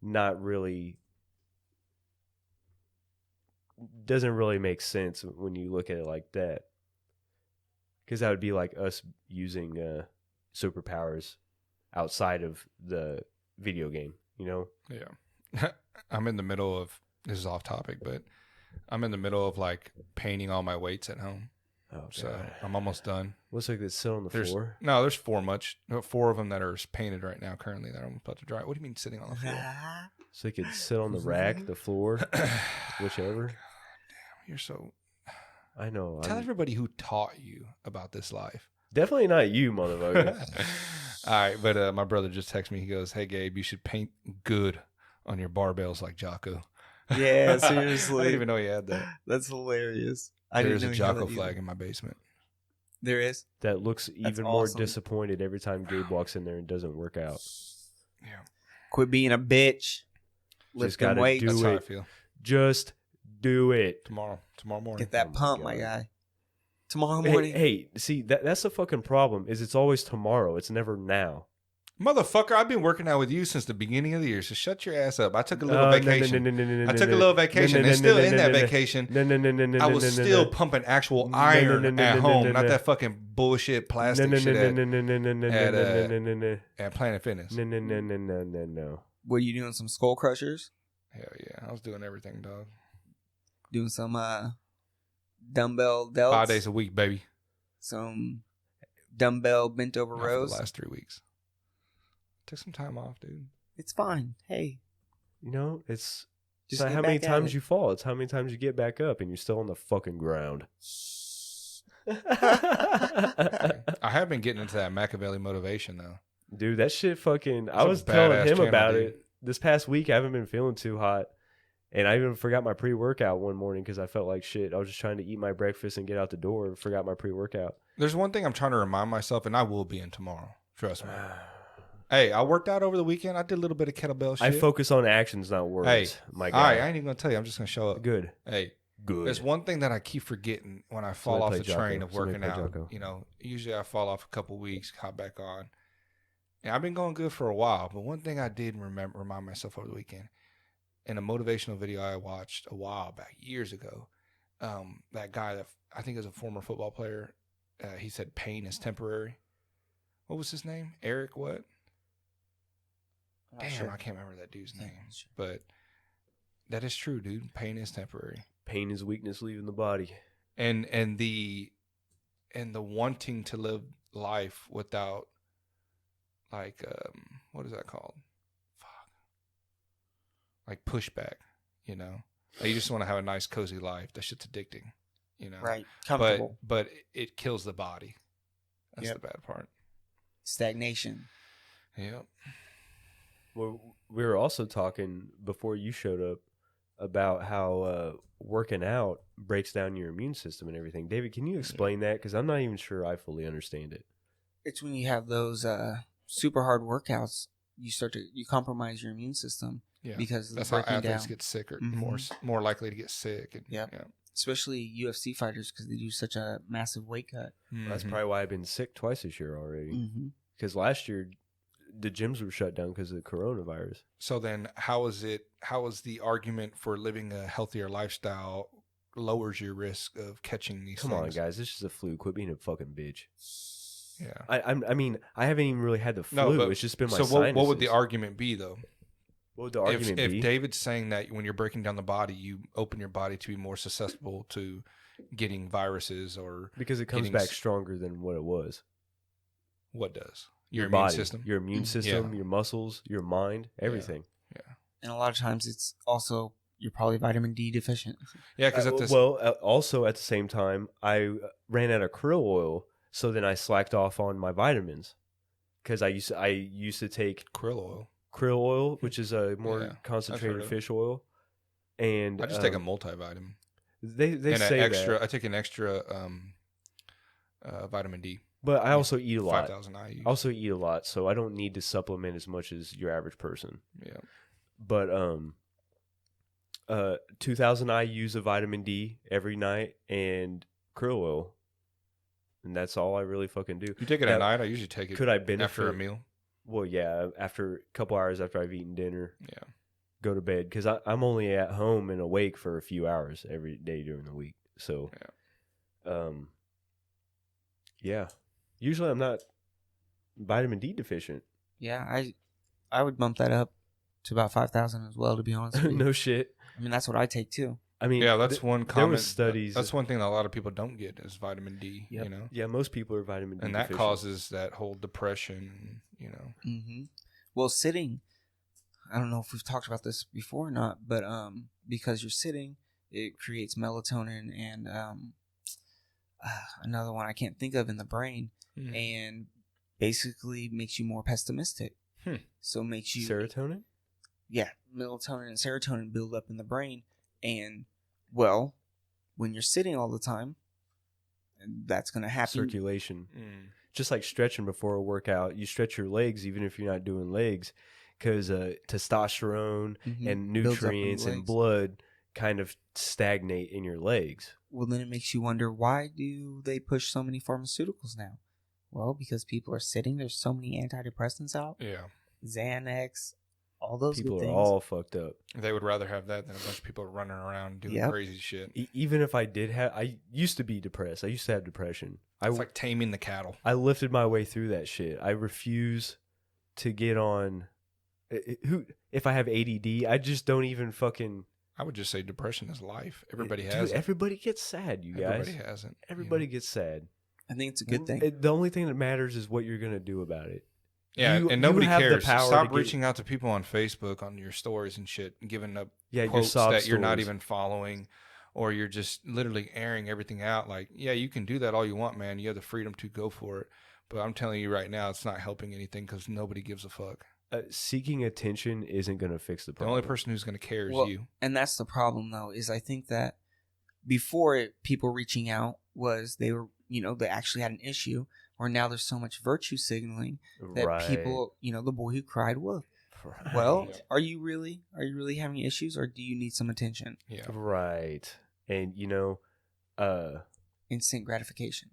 Not really. Doesn't really make sense when you look at it like that, because that would be like us using superpowers outside of the video game, Yeah. I'm in the middle of, this is off topic, but I'm in the middle of like painting all my weights at home. Oh, So God. I'm almost done. Looks like it's still on the floor. There's 4 of them that are painted right now currently that I'm about to dry. What do you mean sitting on the floor? So it could sit on the rack, the floor, whichever. You're so. I know. Tell I'm everybody who taught you about this life. definitely not you, motherfucker. All right, but my brother just texted me. He goes, "Hey, Gabe, you should paint good on your barbells like Jocko." Yeah, I seriously. didn't even know you had that. That's hilarious. I There's didn't a know you had Jocko that flag either. in my basement. There is. That looks That's even more awesome. disappointed every time Gabe walks in there and doesn't work out. Yeah, Quit being a bitch. Lift them gotta weights. do that's how I it. feel. Just do it. Tomorrow morning. Get that Oh my pump, my God. guy. Tomorrow morning. Hey, see, that's the fucking problem, is it's always tomorrow. It's never now. Motherfucker, I've been working out with you since the beginning of the year, so shut your ass up. I took a little vacation. I took a little vacation, and still in that vacation, I was still pumping actual iron at home, not that fucking bullshit plastic shit at Planet Fitness. No. Were you doing some skull crushers? Hell yeah, I was doing everything, dog. Doing some dumbbell delts? 5 days a week, baby. Some dumbbell bent over Not for rows? the last 3 weeks. Took some time off, dude. It's fine. Hey. You know, it's Just not get how many back at times it. you fall. It's how many times you get back up and you're still on the fucking ground. I have been getting into that Machiavelli motivation, though. Dude, that shit fucking... That's I a was telling badass him channel, about dude. it. This past week, I haven't been feeling too hot. And I even forgot my pre-workout one morning because I felt like shit. I was just trying to eat my breakfast and get out the door and forgot my pre-workout. There's one thing I'm trying to remind myself, and I will be in tomorrow. Trust me. Hey, I worked out over the weekend. I did a little bit of kettlebell shit. I focus on actions, not words. Hey, my all guy. right, I ain't even going to tell you. I'm just going to show up. Good. Hey, Good. there's one thing that I keep forgetting when I fall Somebody off the play train Jocko. of Somebody working play out. Jocko. You know, usually I fall off a couple weeks, hop back on. And I've been going good for a while. But one thing I did remind myself over the weekend, in a motivational video I watched a while back, years ago, that guy that I think is a former football player, he said pain is temporary. What was his name? Eric what? Not Damn, sure. I can't remember that dude's Yeah, name. sure. But that is true, dude. Pain is temporary. Pain is weakness leaving the body. And the wanting to live life without like what is that called? Fuck. Like pushback, you know? Like you just want to have a nice cozy life. That shit's addicting, you know? Right. Comfortable. But it kills the body. That's Yep. the bad part. Stagnation. Yep. Well, we were also talking before you showed up about how working out breaks down your immune system and everything. David, can you explain that? Because I'm not even sure I fully understand it. It's when you have those super hard workouts, you compromise your immune system Yeah. because of the That's how breaking athletes down. get sick or Mhm. more likely to get sick. And, Yep. Yeah. Especially UFC fighters because they do such a massive weight cut. That's Mhm. probably why I've been sick twice this year already. Mm-hmm. Because last year, the gyms were shut down because of the coronavirus. So then how is the argument for living a healthier lifestyle lowers your risk of catching these Come on, things? guys. This is a flu. Quit being a fucking bitch. Yeah. I mean, I haven't even really had the flu. No, but it's just been my so what would the sinuses. argument be though? What would the If argument be? David's saying that when you're breaking down the body, you open your body to be more susceptible to getting viruses or Because it comes getting back s- stronger than what it was. what does? Your immune body, system? your immune system, Yeah. your muscles, your mind, everything. And a lot of times it's also, you're probably vitamin D deficient. Yeah, because at this Also at the same time, I ran out of krill oil, so then I slacked off on my vitamins because I used to take krill oil. krill oil, which is a more Yeah, I've concentrated heard of it. fish oil, and I just take a multivitamin. They and say an extra that, I take an extra vitamin D. but I also eat a lot. 5,000 IU. I also eat a lot, so I don't need to supplement as much as your average person. Yeah. But 2,000 IUs of vitamin D every night and krill oil, and that's all I really fucking do. You take it Now, at night. I usually take it Could I benefit after a meal. Well, yeah, after a couple hours after I've eaten dinner, Yeah. go to bed because I'm only at home and awake for a few hours every day during the week. So, yeah, usually I'm not vitamin D deficient. Yeah, I would bump that up to about 5,000 as well, to be honest with you. No shit. I mean, that's what I take too. I mean, Yeah, that's one there comment. was studies. That's one thing that a lot of people don't get is vitamin D. Yep. You know, Yeah, most people are vitamin D and that deficient. causes that whole depression. You know, Mm-hmm. Well, sitting, I don't know if we've talked about this before or not, but because you're sitting, it creates melatonin and another one I can't think of in the brain, and basically makes you more pessimistic. So makes you serotonin. yeah, melatonin and serotonin build up in the brain, and well, when you're sitting all the time, that's going to happen. Circulation. Just like stretching before a workout, you stretch your legs even if you're not doing legs, because testosterone Mhm. and Builds up in the nutrients and legs. blood kind of stagnate in your legs. Well, then it makes you wonder, why do they push so many pharmaceuticals now? Well, because people are sitting. There's so many antidepressants out. Yeah. Xanax, all those People good are things. all fucked up. They would rather have that than a bunch of people running around doing Yep. crazy shit. Even if I did have, I used to be depressed. I used to have depression. It's like taming the cattle. I lifted my way through that shit. I refuse to get on. If I have ADD, I just don't even fucking. I would just say depression is life. Everybody Dude, has it. Everybody gets sad, you guys. Everybody has it. Everybody gets sad. I think it's a good thing. The only thing that matters is what you're gonna do about it. Yeah, You- and you nobody have the cares. power Stop to get- reaching out to people on Facebook on your stories and shit, and giving up Yeah, your quotes sob that you're not stories. even following, or you're just literally airing everything out. Like, yeah, you can do that all you want, man. You have the freedom to go for it. But I'm telling you right now, it's not helping anything because nobody gives a fuck. Seeking attention isn't gonna fix the The problem. only person who's going to care is Well, you. And that's the problem, though, is I think that before people reaching out was they were, they actually had an issue, or now there's so much virtue signaling that Right. people, the boy who cried wolf. Right. Well, are you really having issues, or do you need some attention? Yeah. Right. And Instant gratification.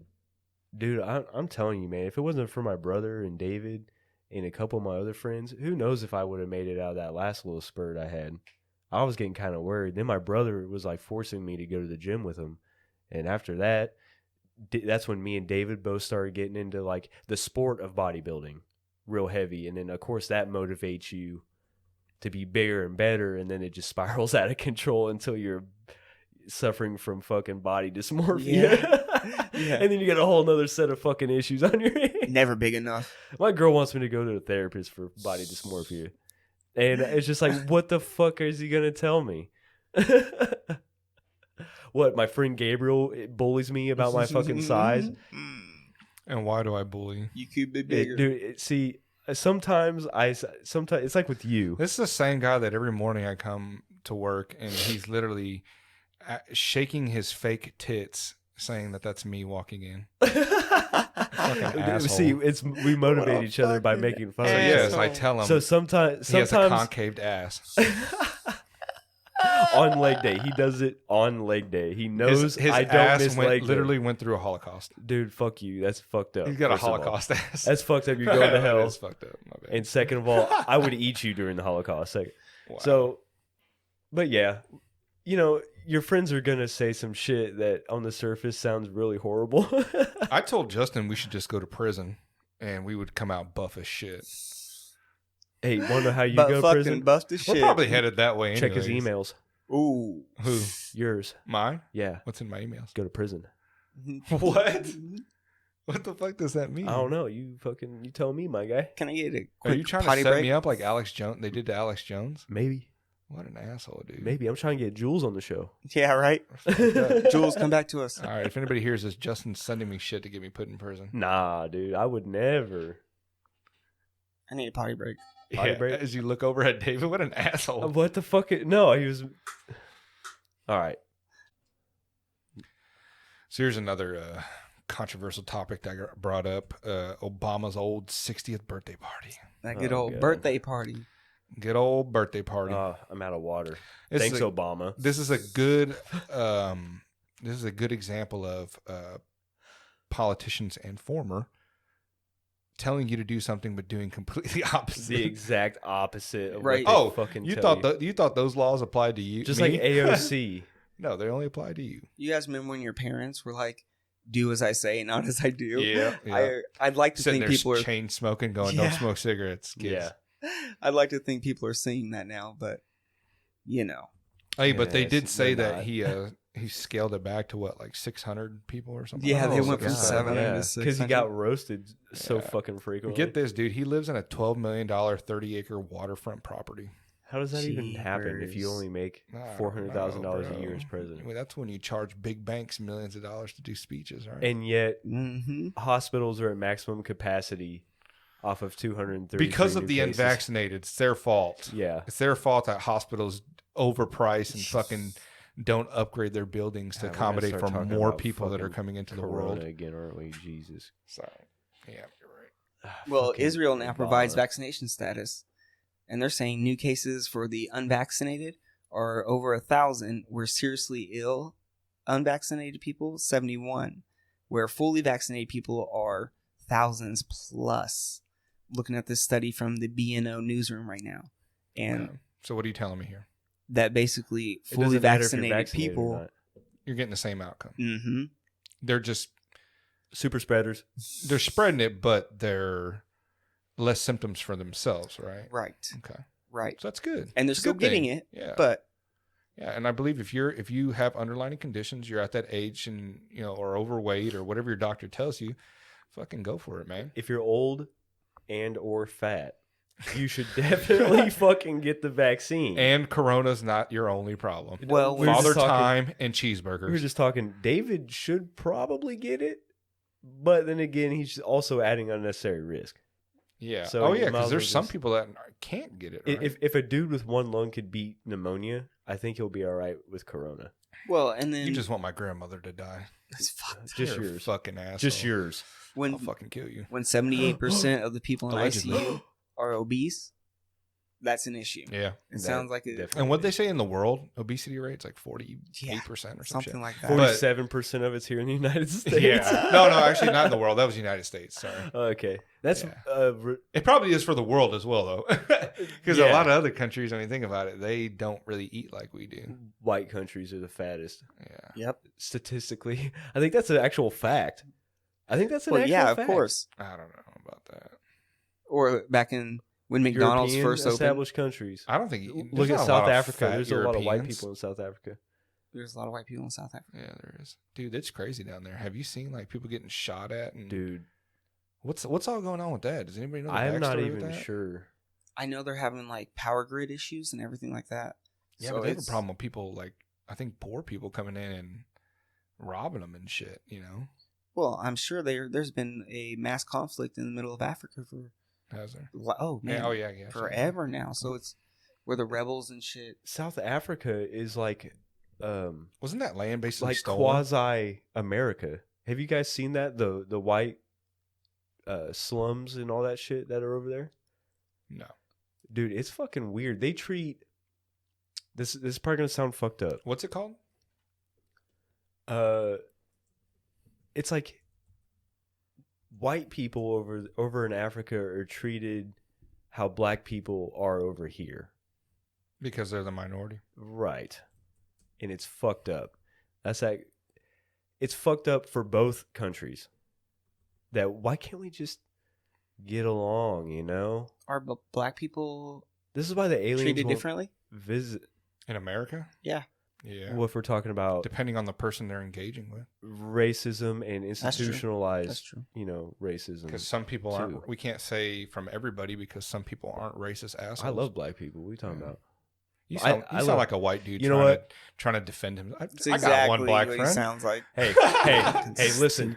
dude, I'm telling you, man, if it wasn't for my brother and David and a couple of my other friends, who knows if I would have made it out of that last little spurt I had. I was getting kind of worried. Then my brother was like forcing me to go to the gym with him. And after that, that's when me and David both started getting into like the sport of bodybuilding real heavy. And then, of course, that motivates you to be bigger and better. And then it just spirals out of control until you're suffering from fucking body dysmorphia. Yeah. And then you get a whole nother set of fucking issues on your hands. Never big enough. My girl wants me to go to a therapist for body dysmorphia. And it's just like, what the fuck is he going to tell me? What, my friend Gabriel bullies me about my fucking size? And why do I bully? You could be bigger. See, sometimes it's like with you. This is the same guy that every morning I come to work and he's literally shaking his fake tits, saying that that's me walking in. asshole. See, we motivate each other by making fun of each Yes, other. I tell him. So sometimes he has a concaved ass. on leg day, he does it on leg day. He knows His I don't ass miss leg day. literally went through a Holocaust. Dude, fuck you. That's fucked up. He's got a first of all. Holocaust ass. That's fucked up. You're going to hell. That's fucked up. My bad. And second of all, I would eat you during the Holocaust. Wow. So, but yeah, your friends are going to say some shit that on the surface sounds really horrible. I told Justin we should just go to prison and we would come out buff as shit. Hey, want to know how you But go to fucking prison? buff the shit. We're probably headed that way anyways. Check his emails. Ooh. Who? Yours. Mine? Yeah. What's in my emails? Go to prison. What? What the fuck does that mean? I don't know. You tell me, my guy. Can I get a Are quick you trying to potty set break? me up like Alex Jones? They did to Alex Jones? Maybe. What an asshole, dude. Maybe. I'm trying to get Jules on the show. Yeah, right. Jules, come back to us. All right, if anybody hears this, Justin's sending me shit to get me put in prison. Nah, dude. I would never. I need a potty break. Potty break? As you look over at David, what an asshole. What the fuck? No, he was. All right. So here's another controversial topic that got brought up. Obama's old 60th birthday party. That good Oh, old God. birthday party. Good old birthday party. I'm out of water. It's Thanks, a- Obama. This is a good example of politicians and former telling you to do something but doing completely opposite. The exact opposite of Right. what they fucking you tell thought you thought those laws applied to you? just me? like AOC. No, they only apply to you. You guys remember when your parents were like, "Do as I say, not as I do"? Yeah. I'd like to Sitting think there people are. chain smoking, going, Yeah. "Don't smoke cigarettes, kids." Yeah. I'd like to think people are seeing that now, but Hey, but they Yes, did say they're that not. he scaled it back to what, like 600 people or something. Yeah, they Oh, went from God. 700 to Because he 600. got roasted so Yeah. fucking frequently. Get this, dude. He lives in a $12 million, 30-acre waterfront property. How does that even happen if you Jeepers. only make I don't $400,000 know, a year as bro. president? Well, that's when you charge big banks millions of dollars to do speeches, right? And yet, Mm-hmm. hospitals are at maximum capacity off of 230 because of the unvaccinated, it's their fault. Yeah. It's their fault that hospitals overprice and fucking don't upgrade their buildings to God, we're gonna accommodate start for talking more about people that are fucking coming into the Corona world. again, aren't we? Jesus. So, yeah, you're right. Well, Fucking Israel now provides Obama. vaccination status, and they're saying new cases for the unvaccinated are over 1,000. Where seriously ill, unvaccinated people 71, where fully vaccinated people are thousands plus. Looking at this study from the BNO newsroom right now. And Okay. So what are you telling me here? that basically It fully doesn't matter if you're vaccinated vaccinated or people. not. You're getting the same outcome. Mm-hmm. They're just Super spreaders. they're spreading it, but they're less symptoms for themselves, right? Right. Okay, Right. so that's good. And they're It's a still good getting thing. it. Yeah, But yeah, and I believe if you have underlying conditions, you're at that age, and or overweight or whatever your doctor tells you, fucking go for it, man. If you're old and or fat, you should definitely fucking get the vaccine. And Corona's not your only problem. well, we were Father just talking- time and we were cheeseburgers. just talking. David should probably get it, but then again, he's also adding unnecessary risk. Yeah. So Oh you yeah, might because as there's well some just- people that can't get it. Right? If a dude with one lung could beat pneumonia, I think he'll be all right with corona. well, and then you just want my grandmother to die. it's fucked. Just You're a yours. fucking asshole. Just yours. when I'll fucking kill you. when 78% of the people in Allegedly. ICU are obese, that's an issue. Yeah. It That sounds like it. definitely And what they is. say in the world, obesity rate's like 48% Yeah, or some something shit. like that. 47% of it's here in the United States. Yeah. No, actually not in the world. That was the United States. Sorry. Okay, that's Yeah. It probably is for the world as well, though. Because a Yeah. lot of other countries, I mean, think about it, they don't really eat like we do. white countries are the fattest Yeah. Yep. statistically. I think that's an actual fact. I think that's an Well, actual yeah, fact. of course. I don't know about that. Or back in when McDonald's European first opened, established countries. I don't think. Look there's at not South lot of Africa. fat There's a lot of white Europeans. people in South Africa. there's a lot of white people in South Africa. Yeah, there is. Dude, it's crazy down there. Have you seen like people getting shot at? And Dude, what's all going on with that? Does anybody know? The I'm not backstory with even that? sure. I know they're having like power grid issues and everything like that. Yeah, So but they have a it's- problem with people like I think poor people coming in and robbing them and shit. You know, Well, I'm sure there's been a mass conflict in the middle of Africa for has there? oh man, Yeah. forever now. So it's where the rebels and shit. South Africa is like Wasn't that land basically like stolen? quasi America. Have you guys seen that? The white slums and all that shit that are over there? No. Dude, it's fucking weird. They treat this is probably gonna sound fucked up. What's it called? It's like white people over in Africa are treated how black people are over here. Because they're the minority. Right. And it's fucked up. That's like it's fucked up for both countries. That why can't we just get along, you know? Are black people This is why the aliens treated won't differently? visit. In America? Yeah. Yeah. Well, if we're talking about Depending on the person they're engaging with. racism and true. institutionalized, That's true. racism. Because some people too. aren't, we can't say from everybody because some people aren't racist assholes. I love black people. What are you talking Yeah. about? You I sound love- like a white dude You know trying, what? trying to defend him. It's I exactly got one black what he friend. sounds like. Hey, hey, listen.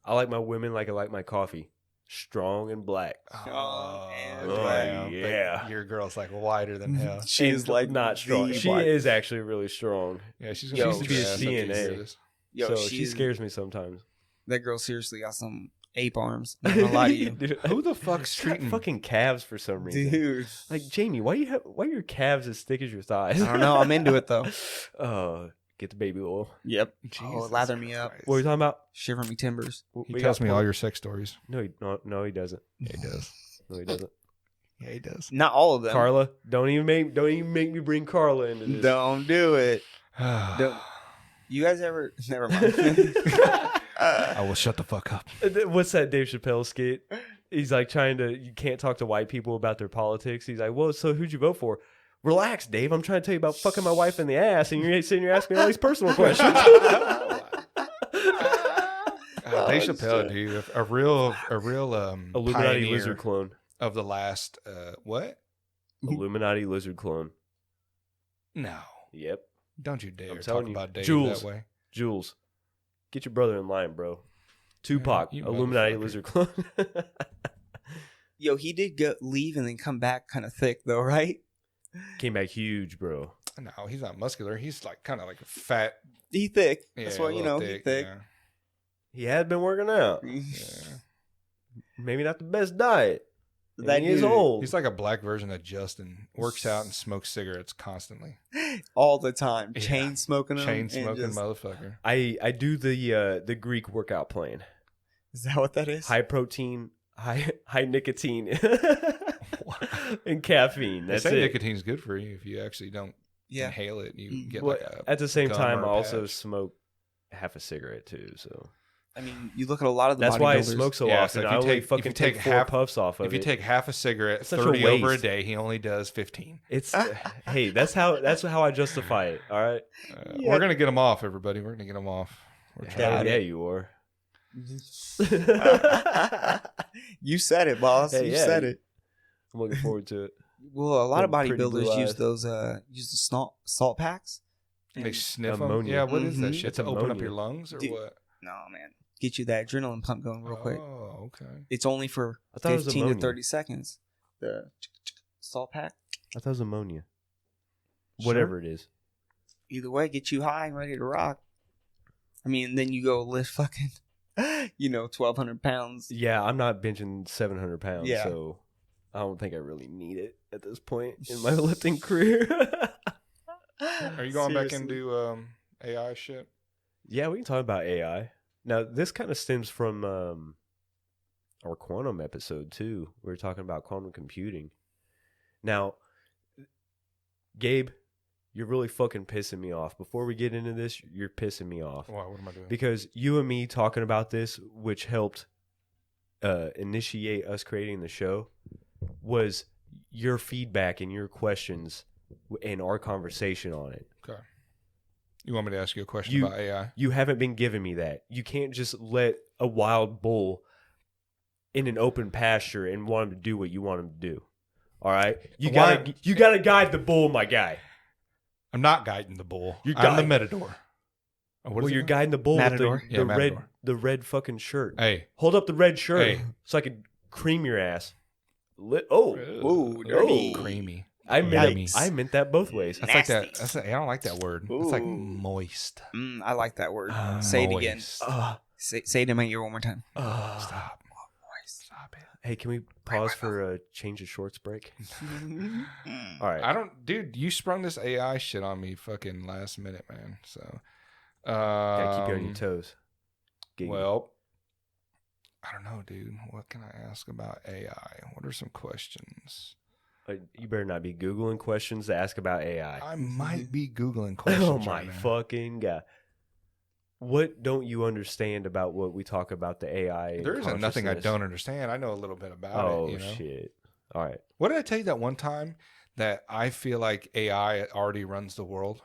I like my women like I like my coffee. Strong and black. Oh, and damn. black. But Yeah. your girl's like whiter than hell. She's And like not strong. the She black- is actually really strong. Yeah, she's Yo, gonna she used to be a beat your ass after you CNA. hear this. Yo, So she scares me sometimes. That girl seriously got some ape arms. Not gonna lie to you, Dude, Who the fuck's she's got treating? fucking calves for some reason? dude. Like Jamie, why are your calves as thick as your thighs? I don't know. I'm into it though. Get the baby oil. Yep. Jesus lather me up. Christ. What are you talking about? Shiver me timbers. He We tells got me all porn. your sex stories. No, he doesn't. Yeah, he does. No, he doesn't. Yeah, he does. Not all of them. Carla, don't even make me bring Carla into this. Don't do it. Don't- You guys ever? Never mind. I will shut the fuck up. What's that Dave Chappelle skit? He's like you can't talk to white people about their politics. He's like, well, so who'd you vote for? Relax, Dave. I'm trying to tell you about fucking my wife in the ass, and you're sitting here asking me all these personal questions. Dave Chappelle, dude, a real Illuminati pioneer lizard clone. of the last what? Illuminati lizard clone. No, Yep. don't you dare I'm talk telling you. about Dave Jules. that way. Jules, get your brother in line, bro. Tupac, you Illuminati motherfucker. lizard clone. Yo, he did leave and then come back kind of thick though, right? Came back huge, bro. No, he's not muscular. He's like kind of like a fat. He thick. Yeah, That's a what you little know. He thick. Yeah. He had been working out. Yeah. Maybe not the best diet. And That he is dude, old. He's like a black version of Justin. Works out and smokes cigarettes constantly. all the time, Yeah. chain smoking them, Chain and smoking just- motherfucker. I do the Greek workout plan. Is that what that is? high protein, high nicotine, and caffeine. They That's say it. nicotine's good for you if you actually don't Yeah. inhale it. You Mm. get Well, like a at the same gum time, or I a also patch. smoke half a cigarette too. So I mean, you look at a lot of the that's why I bodybuilders. smoke so Yeah, often. so if I you only take- if fucking you take take 4 half- puffs off of If you it. take half a cigarette, It's such a 30 over a waste. day, he only does 15. It's hey, that's how I justify it. All right. Yeah. We're gonna get him off, everybody. We're gonna get him off. We're Hell trying. yeah, you are. You said it, boss. Hey, you yeah. said it. I'm looking forward to it. Well, a lot of Pretty blue bodybuilders use eyes. those use the salt packs. And they sniff them. Ammonia. Yeah, what is that Mhm. shit? It's To open up ammonia. your lungs or Dude. what? No, man. Get you that adrenaline pump going real quick. Oh, okay. It's only for I thought it was 15 to ammonia. 30 seconds. The salt pack. I thought it was ammonia. Sure. Whatever it is. Either way, get you high and ready to rock. I mean, then you go lift fucking, 1,200 pounds. Yeah, I'm not benching 700 pounds, Yeah. so I don't think I really need it at this point in my lifting career. Are you going back Seriously. into AI shit? Yeah, we can talk about AI. Now, this kind of stems from our quantum episode, too. We were talking about quantum computing. Now, Gabe, you're really fucking pissing me off. Before we get into this, you're pissing me off. Why? What am I doing? Because you and me talking about this, which helped initiate us creating the show, was your feedback and your questions and our conversation on it. Okay. You want me to ask you a question You- about AI? You haven't been giving me that. You can't just let a wild bull in an open pasture and want him to do what you want him to do. All right? You Why- gotta guide the bull, my guy. I'm not guiding the bull. You're I'm the guiding- Matador. Oh, what Well, is it you're called? guiding the bull Matador? with Yeah, Matador. the red fucking shirt. Hey. Hold up the red shirt Hey. so I could cream your ass. Ooh, dirty. Creamy. I Yikes. meant that both ways. That's like that. Nasty. I don't like that word. It's like Ooh. moist. I like that word. Say it again. Moist. Say it in my ear one more time. Stop. Stop it. Hey, can we pause for a change of shorts break? All right. I don't, dude. You sprung this AI shit on me, fucking last minute, man. So, Gotta keep you on your toes. Giggity. well, I don't know, dude. What can I ask about AI? What are some questions? You better not be Googling questions to ask about AI. I might be googling questions. Oh my right now. fucking god! What don't you understand about what we talk about the AI? and There isn't nothing I consciousness? don't understand. I know a little bit about Oh it. You know? shit! All right. What did I tell you that one time that I feel like AI already runs the world?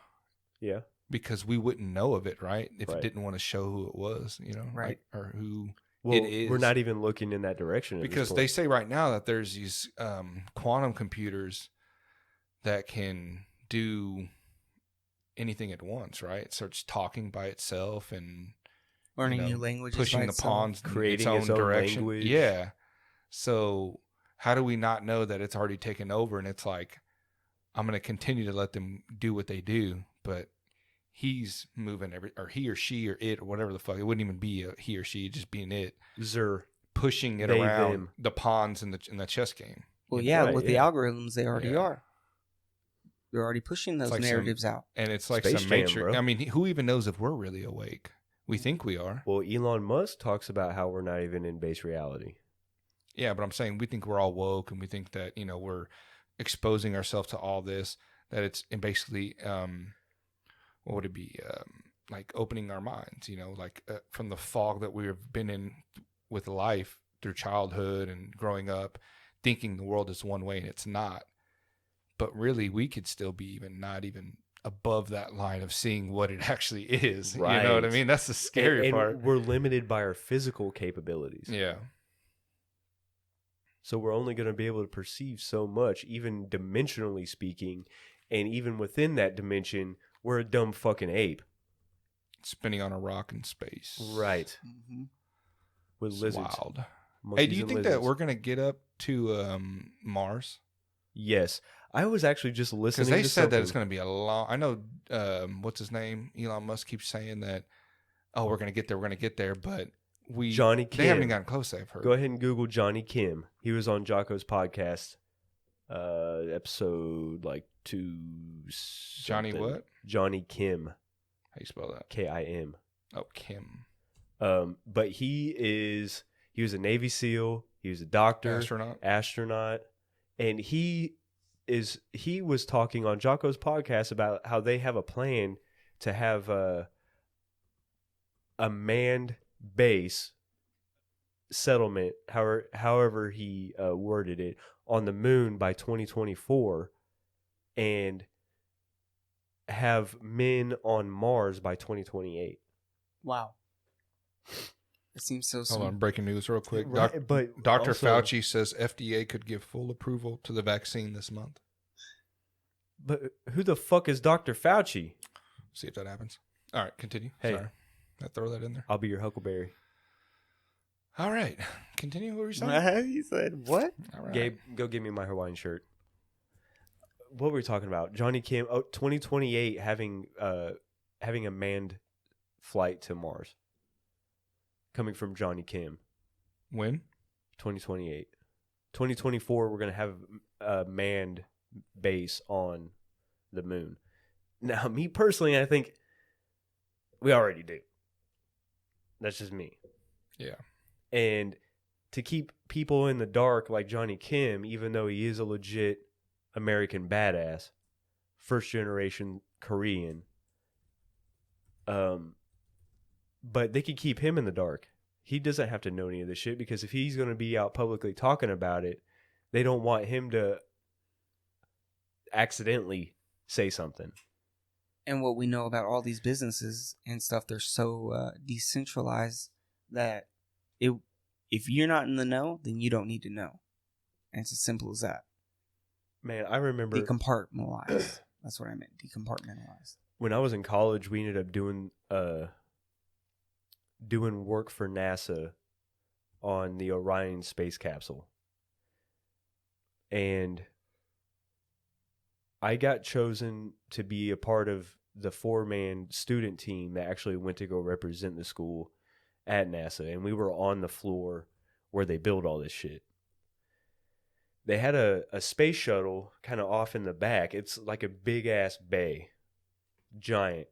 Yeah. Because we wouldn't know of it, right? If Right. it didn't want to show who it was, you know, Right. Like, or who. Well, It we're is. not even looking in that direction at this Because point. they say right now that there's these quantum computers that can do anything at once, right? It starts talking by itself and Learning you know, new languages. pushing by the itself. pawns Creating in its own direction. language. Yeah. So how do we not know that it's already taken over? And it's like, I'm going to continue to let them do what they do, but he's moving or he or she or it or whatever the fuck. It wouldn't even be a he or she, just being it, Zer. pushing it They, around them. the pawns in the chess game. Well, yeah, Right, with yeah. the algorithms, they already Yeah. are. They're already pushing those like some- narratives out. And it's like Space some Jam, matrix. bro. I mean, who even knows if we're really awake? We think we are. Well, Elon Musk talks about how we're not even in base reality. Yeah, but I'm saying we think we're all woke and we think that, you know, we're exposing ourselves to all this, that it's and basically, what would it be? Like opening our minds, you know, like from the fog that we've been in with life through childhood and growing up, thinking the world is one way and it's not. But really, we could still be not even above that line of seeing what it actually is. You know what I Right. mean? That's the scary and part. we're limited by our physical capabilities. Yeah. So we're only going to be able to perceive so much, even dimensionally speaking. And even within that dimension, we're a dumb fucking ape. Spinning on a rock in space. Right. Mm-hmm. With It's lizards. wild. Hey, Monkeys do you and think that lizards. we're gonna get up to Mars? Yes. I was actually just listening Because they to said that it's something. gonna be a long. I know. What's his name? Elon Musk keeps saying that. Oh, we're gonna get there. We're gonna get there. But Johnny They haven't Kim. gotten close. I've heard. Go ahead and Google Johnny Kim. He was on Jocko's podcast, episode like 2. Johnny something. what? Johnny Kim. How you spell that? Kim. Oh, Kim. But he was a Navy SEAL. He was a doctor, astronaut, and he was talking on Jocko's podcast about how they have a plan to have a manned base settlement, however he worded it, on the moon by 2024, and have men on Mars by 2028. Wow. It seems so soon. Hold on, breaking news real quick. Right, but Dr. also- Fauci says FDA could give full approval to the vaccine this month. But who the fuck is Dr. Fauci? See if that happens. All right, continue. Hey. Sorry. I throw that in there. I'll be your Huckleberry. All right. Continue. What were you saying? He said, what? All right. Gabe, go give me my Hawaiian shirt. What were we talking about? Johnny Kim, 2028 having a manned flight to Mars. Coming from Johnny Kim. When? 2028. 2024, we're going to have a manned base on the moon. Now, me personally, I think we already do. That's just me. Yeah. And to keep people in the dark like Johnny Kim, even though he is a legit American badass, first generation Korean, but they could keep him in the dark. He doesn't have to know any of this shit, because if he's going to be out publicly talking about it, they don't want him to accidentally say something. And what we know about all these businesses and stuff, they're so decentralized that if you're not in the know, then you don't need to know. And it's as simple as that. Man, I remember Decompartmentalized. That's what I meant. Decompartmentalized. when I was in college, we ended up doing work for NASA on the Orion space capsule. And I got chosen to be a part of the 4-man student team that actually went to go represent the school at NASA. And we were on the floor where they build all this shit. They had a space shuttle kind of off in the back. It's like a big ass bay. Giant.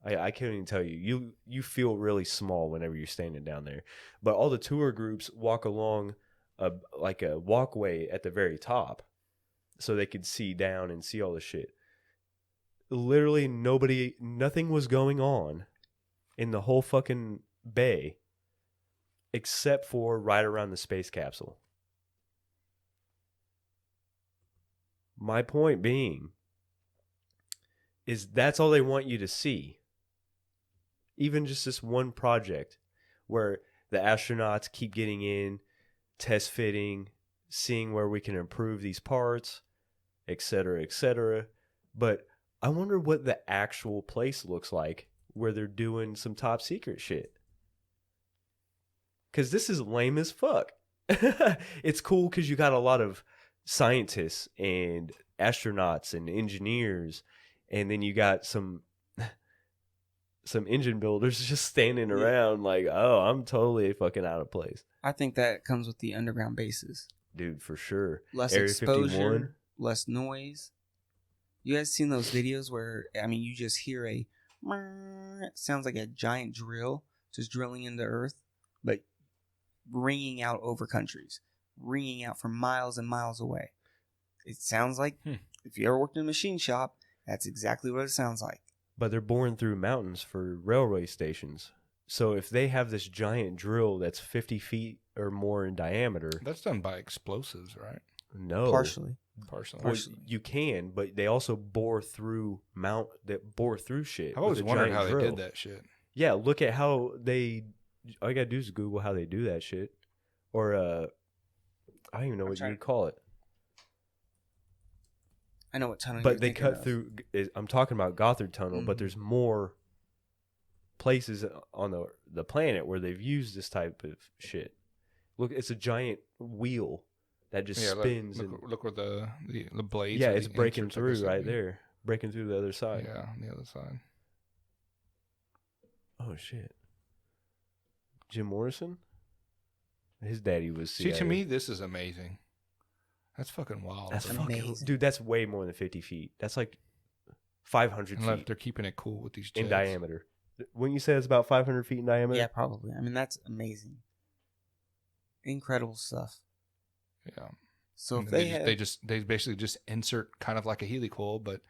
I can't even tell you. You feel really small whenever you're standing down there. But all the tour groups walk along like a walkway at the very top so they could see down and see all the shit. Literally nothing was going on in the whole fucking bay except for right around the space capsule. My point being is that's all they want you to see. Even just this one project where the astronauts keep getting in, test fitting, seeing where we can improve these parts, etc., etc. But I wonder what the actual place looks like where they're doing some top secret shit. Because this is lame as fuck. It's cool because you got a lot of scientists and astronauts and engineers, and then you got some engine builders just standing around like, oh, I'm totally fucking out of place. I think that comes with the underground bases. Dude, for sure. Less Area exposure, 51. less noise. You guys seen those videos where, I mean, you just hear it sounds like a giant drill just drilling into earth, but ringing out over countries, ringing out for miles and miles away. It sounds like, if you ever worked in a machine shop, that's exactly what it sounds like. But they're boring through mountains for railway stations. So if they have this giant drill that's 50 feet or more in diameter. That's done by explosives, right? No. Partially. Well, you can, but they also bore through shit. I've always with a wondered giant how drill. they did that shit. Yeah, look at how all you gotta do is Google how they do that shit. Or I don't even know what you would call it. I know what tunnel But you're they thinking cut of. through. I'm talking about Gothard Tunnel, but Mhm. there's more places on the planet where they've used this type of shit. Look, it's a giant wheel that just spins. Look where the blades. Yeah, or it's the breaking inserts, I guess through right that'd be. there, breaking through the other side. Yeah, on the other side. Oh shit, Jim Morrison. His daddy was. See, CIA. to me, this is amazing. That's fucking wild. That's That's fucking, amazing. dude. That's way more than 50 feet. That's like 500 Unless feet they're keeping it cool with these in jets. diameter. Wouldn't you say it's about 500 feet in diameter? Yeah, probably. I mean, that's amazing. Incredible stuff. Yeah. So And if then they basically just insert kind of like a helicoil, but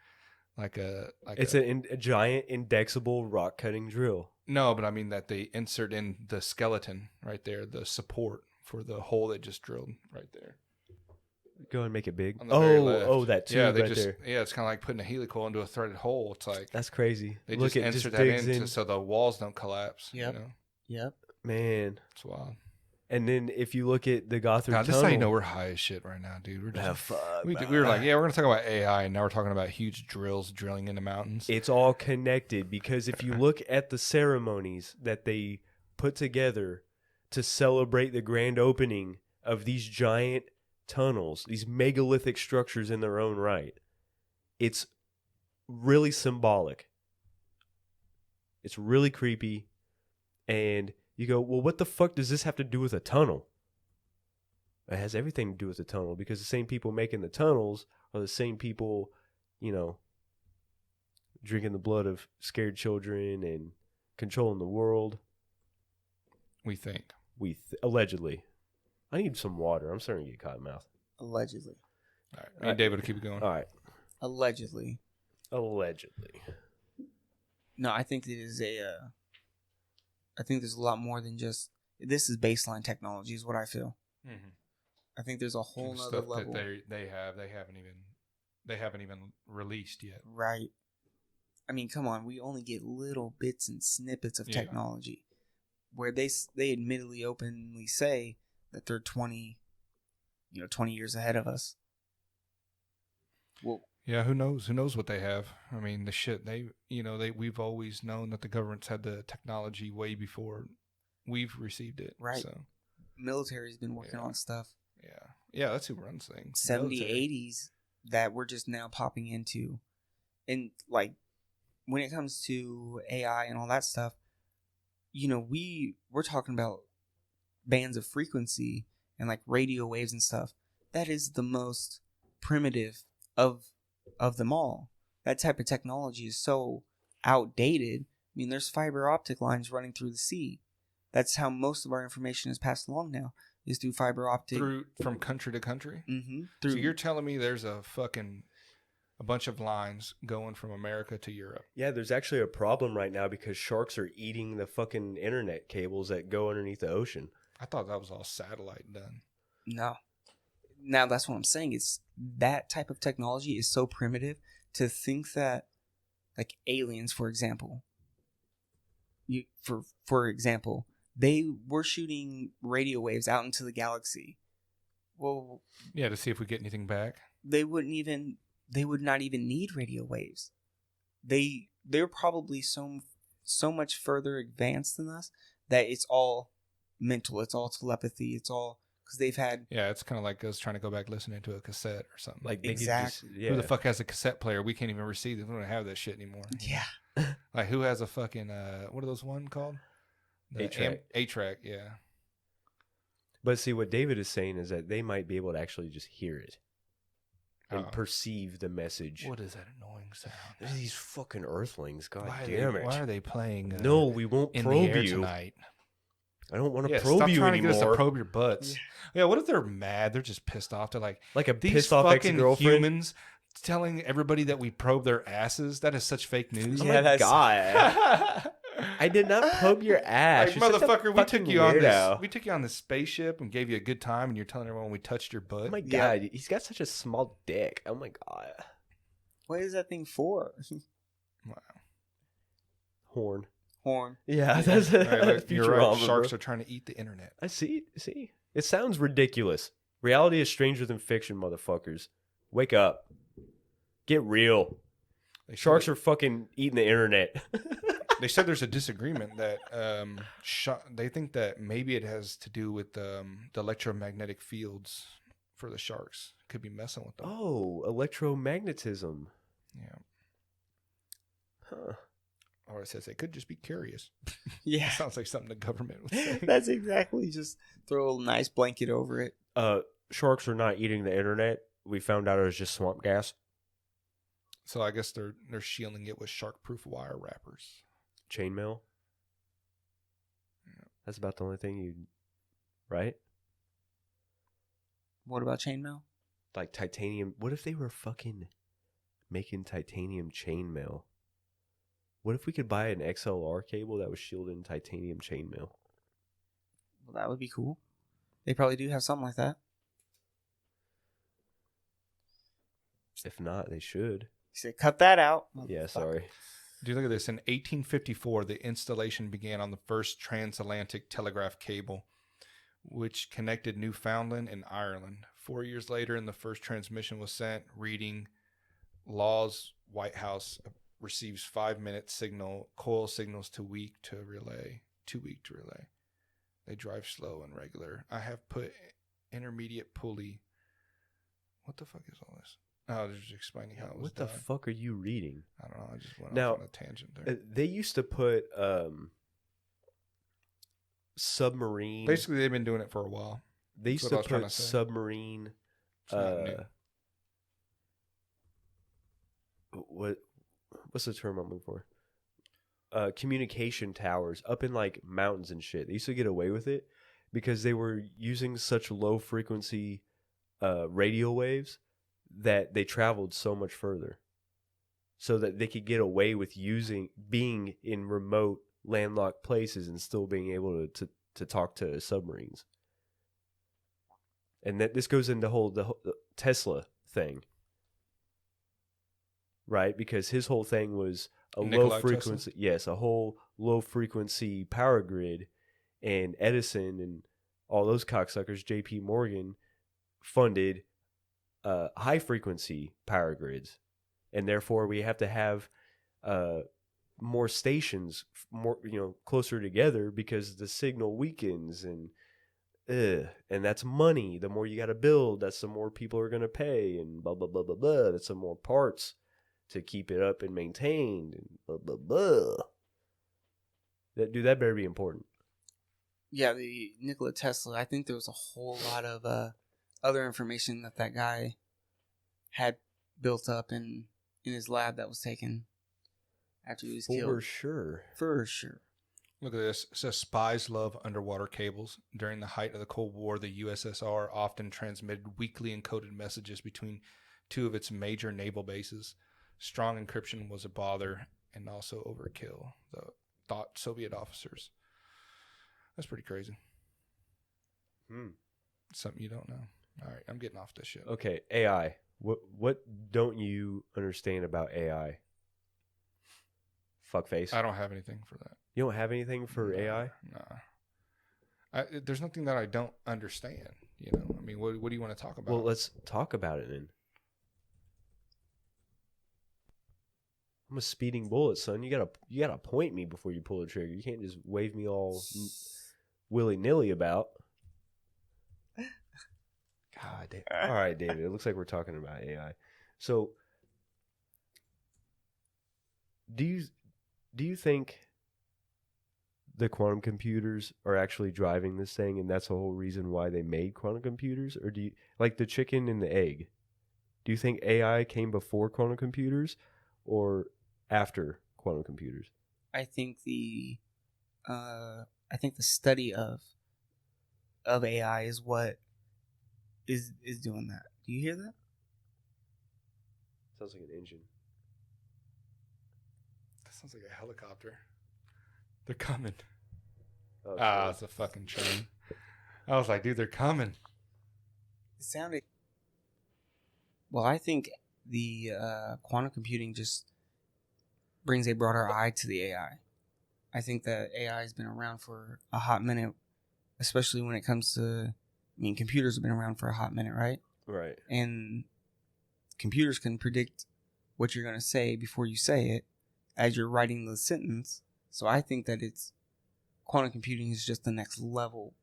It's a giant indexable rock cutting drill. no, but I mean that they insert in the skeleton right there, the support for the hole they just drilled right there. Go and make it big. On the very left. That tube Yeah, they right just there. it's kind of like putting a helicoil into a threaded hole. It's like That's crazy. they Look, just it insert just that digs in in. so the walls don't collapse. Yep. You know? Yep. Man. It's wild. And then if you look at the Gothard God, this is Tunnel, how you know we're high as shit right now, dude. We're just, fuck, we bro. were like, yeah, we're gonna talk about AI, and now we're talking about huge drills drilling into mountains. It's all connected because if you look at the ceremonies that they put together to celebrate the grand opening of these giant tunnels, these megalithic structures in their own right, it's really symbolic. It's really creepy. And you go, well, what the fuck does this have to do with a tunnel? It has everything to do with the tunnel because the same people making the tunnels are the same people, you know, drinking the blood of scared children and controlling the world. We think. Allegedly. I need some water. I'm starting to get cotton mouth. Allegedly. All right, me and David will keep it going. All right. Allegedly. Allegedly. No, I think it is I think there's a lot more than just. This is baseline technology, is what I feel. Mm-hmm. I think there's a whole nother Stuff level. that they haven't even released yet. Right. I mean, come on. We only get little bits and snippets of Yeah. technology, where they admittedly openly say that they're 20 years ahead of us. Well, Yeah, who knows? Who knows what they have? I mean, the shit we've always known that the government's had the technology way before we've received it. Right. So, military's been working Yeah. on stuff yeah, that's who runs things. 70s, Military. 80s that we're just now popping into. And like when it comes to AI and all that stuff, we're talking about bands of frequency and like radio waves and stuff. That is the most primitive of them all. That type of technology is so outdated. I mean, there's fiber optic lines running through the sea. That's how most of our information is passed along now, is through fiber optic. From country to country. Mm-hmm. So you're telling me there's a bunch of lines going from America to Europe? Yeah, there's actually a problem right now because sharks are eating the fucking internet cables that go underneath the ocean. I thought that was all satellite done. No. Now that's what I'm saying. It's that type of technology is so primitive to think that, like aliens, for example. For example, they were shooting radio waves out into the galaxy. Well, Yeah, to see if we get anything back. they would not even need radio waves. They're probably so much further advanced than us that it's all mental. It's all telepathy. It's all because they've had. Yeah, it's kind of like us trying to go back listening to a cassette or something. Like they could Exactly. just, yeah. Who the fuck has a cassette player? We can't even receive it. We don't have that shit anymore. Yeah. Like who has a fucking what are those one called? The 8-track. 8-track, yeah. But see, what David is saying is that they might be able to actually just hear it and Oh. perceive the message. What is that annoying sound? There's these fucking earthlings. God Why damn are it. Why are they playing? No, we won't in the probe air you. tonight. I don't want to Yeah, probe stop you trying anymore. to get us to probe your butts. Yeah, what if they're mad? They're just pissed off. They're like Like a these pissed off fucking ex-girlfriend. humans telling everybody that we probe their asses. That is such fake news. Oh Yeah, my that's- God. I did not probe your ass. Like, You're such a motherfucker, we fucking took you on weirdo. this. We took you on this spaceship and gave you a good time, and you're telling everyone we touched your butt. Oh my Yeah. God. He's got such a small dick. Oh my God. What is that thing for? Wow. Horn. Horn. Yeah, that's All right, look, you're right. Futurama, Sharks bro. are trying to eat the internet. I see. See, it sounds ridiculous. Reality is stranger than fiction, motherfuckers. Wake up. Get real. Sharks are fucking eating the internet. They said there's a disagreement that they think that maybe it has to do with the electromagnetic fields for the sharks. Could be messing with them. Oh, electromagnetism. Yeah. Huh. Or it says they could just be curious. Yeah. Sounds like something the government would say. That's exactly. Just throw a nice blanket over it. Sharks are not eating the internet. We found out it was just swamp gas. So I guess they're shielding it with shark-proof wire wrappers. chainmail. That's about the only thing you, right? What about chainmail? Like titanium. What if they were fucking making titanium chainmail? What if we could buy an XLR cable that was shielded in titanium chainmail? Well, that would be cool. They probably do have something like that. If not, they should. You said cut that out. Yeah, sorry. Dude, look at this. In 1854, the installation began on the first transatlantic telegraph cable, which connected Newfoundland and Ireland. 4 years later, and the first transmission was sent, reading Laws White House receives 5-minute signal, coil signals too weak to relay. They drive slow and regular. I have put intermediate pulley. What the fuck is all this? Oh, I was just explaining how it was What the done. fuck are you reading? I don't know. I just went Now, off on a tangent there. They used to put submarine. Basically, they've been doing it for a while. They used That's to what I was trying put to say. submarine. It's not new. What's the term I'm looking for? Communication towers up in like mountains and shit. They used to get away with it because they were using such low frequency radio waves that they traveled so much further, so that they could get away with being in remote landlocked places and still being able to talk to submarines. And that this goes into the Tesla thing, right? Because his whole thing was a Nikola low frequency, a whole low frequency power grid, and Edison and all those cocksuckers, J.P. Morgan, funded high frequency power grids, and therefore we have to have more stations, more closer together, because the signal weakens, and that's money. The more you got to build, that's the more people are going to pay, and blah blah blah blah blah. That's some more parts to keep it up and maintained, and blah blah blah. That better be important. Yeah, the Nikola Tesla. I think there was a whole lot of other information that guy had built up in his lab that was taken after he was For killed. sure. For sure. Look at this. It says spies love underwater cables. During the height of the Cold War, the USSR often transmitted weakly encoded messages between two of its major naval bases. Strong encryption was a bother and also overkill, thought Soviet officers. That's pretty crazy. Something you don't know. All right, I'm getting off this shit. Okay, AI. What don't you understand about AI? Fuckface. I don't have anything for that. You don't have anything for AI? No. There's nothing that I don't understand. I mean, what do you want to talk about? Well, let's talk about it then. I'm a speeding bullet, son. You gotta point me before you pull the trigger. You can't just wave me all willy-nilly about. God damn. All right, David. It looks like we're talking about AI. So, do you think the quantum computers are actually driving this thing, and that's the whole reason why they made quantum computers? Or do you, like the chicken and the egg, do you think AI came before quantum computers or after quantum computers? I think the study of AI is what is doing that. Do you hear that? Sounds like an engine. That sounds like a helicopter. They're coming. Oh, It's a fucking train. I was like, dude, they're coming. It sounded. Well, I think the quantum computing just brings a broader eye to the AI. I think that AI has been around for a hot minute, especially when it comes to. I mean, computers have been around for a hot minute, right? Right. And computers can predict what you're going to say before you say it as you're writing the sentence. So I think that quantum computing is just the next level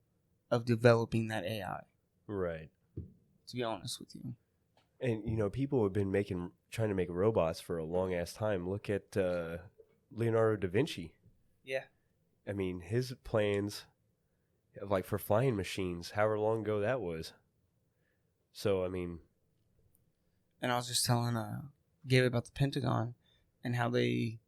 of developing that AI, Right. to be honest with you. And people have been trying to make robots for a long ass time. Look at Leonardo da Vinci. Yeah. I mean, his plans, like for flying machines, however long ago that was. So I mean, And I was just telling Gabe about the Pentagon and how they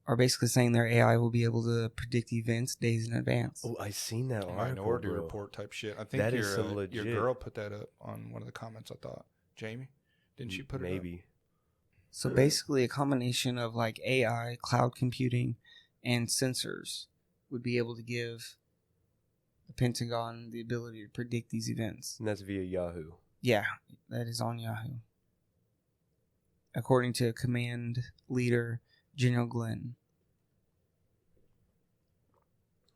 are basically saying their AI will be able to predict events days in advance. Oh, I seen that article, Minority bro. Report type shit. I think That your is some legit. your girl put that up on one of the comments. I thought Jamie, didn't she put it up? Maybe. So basically, a combination of like AI, cloud computing, and sensors would be able to give the Pentagon the ability to predict these events. And that's via Yahoo. Yeah, that is on Yahoo. According to command leader General Glenn.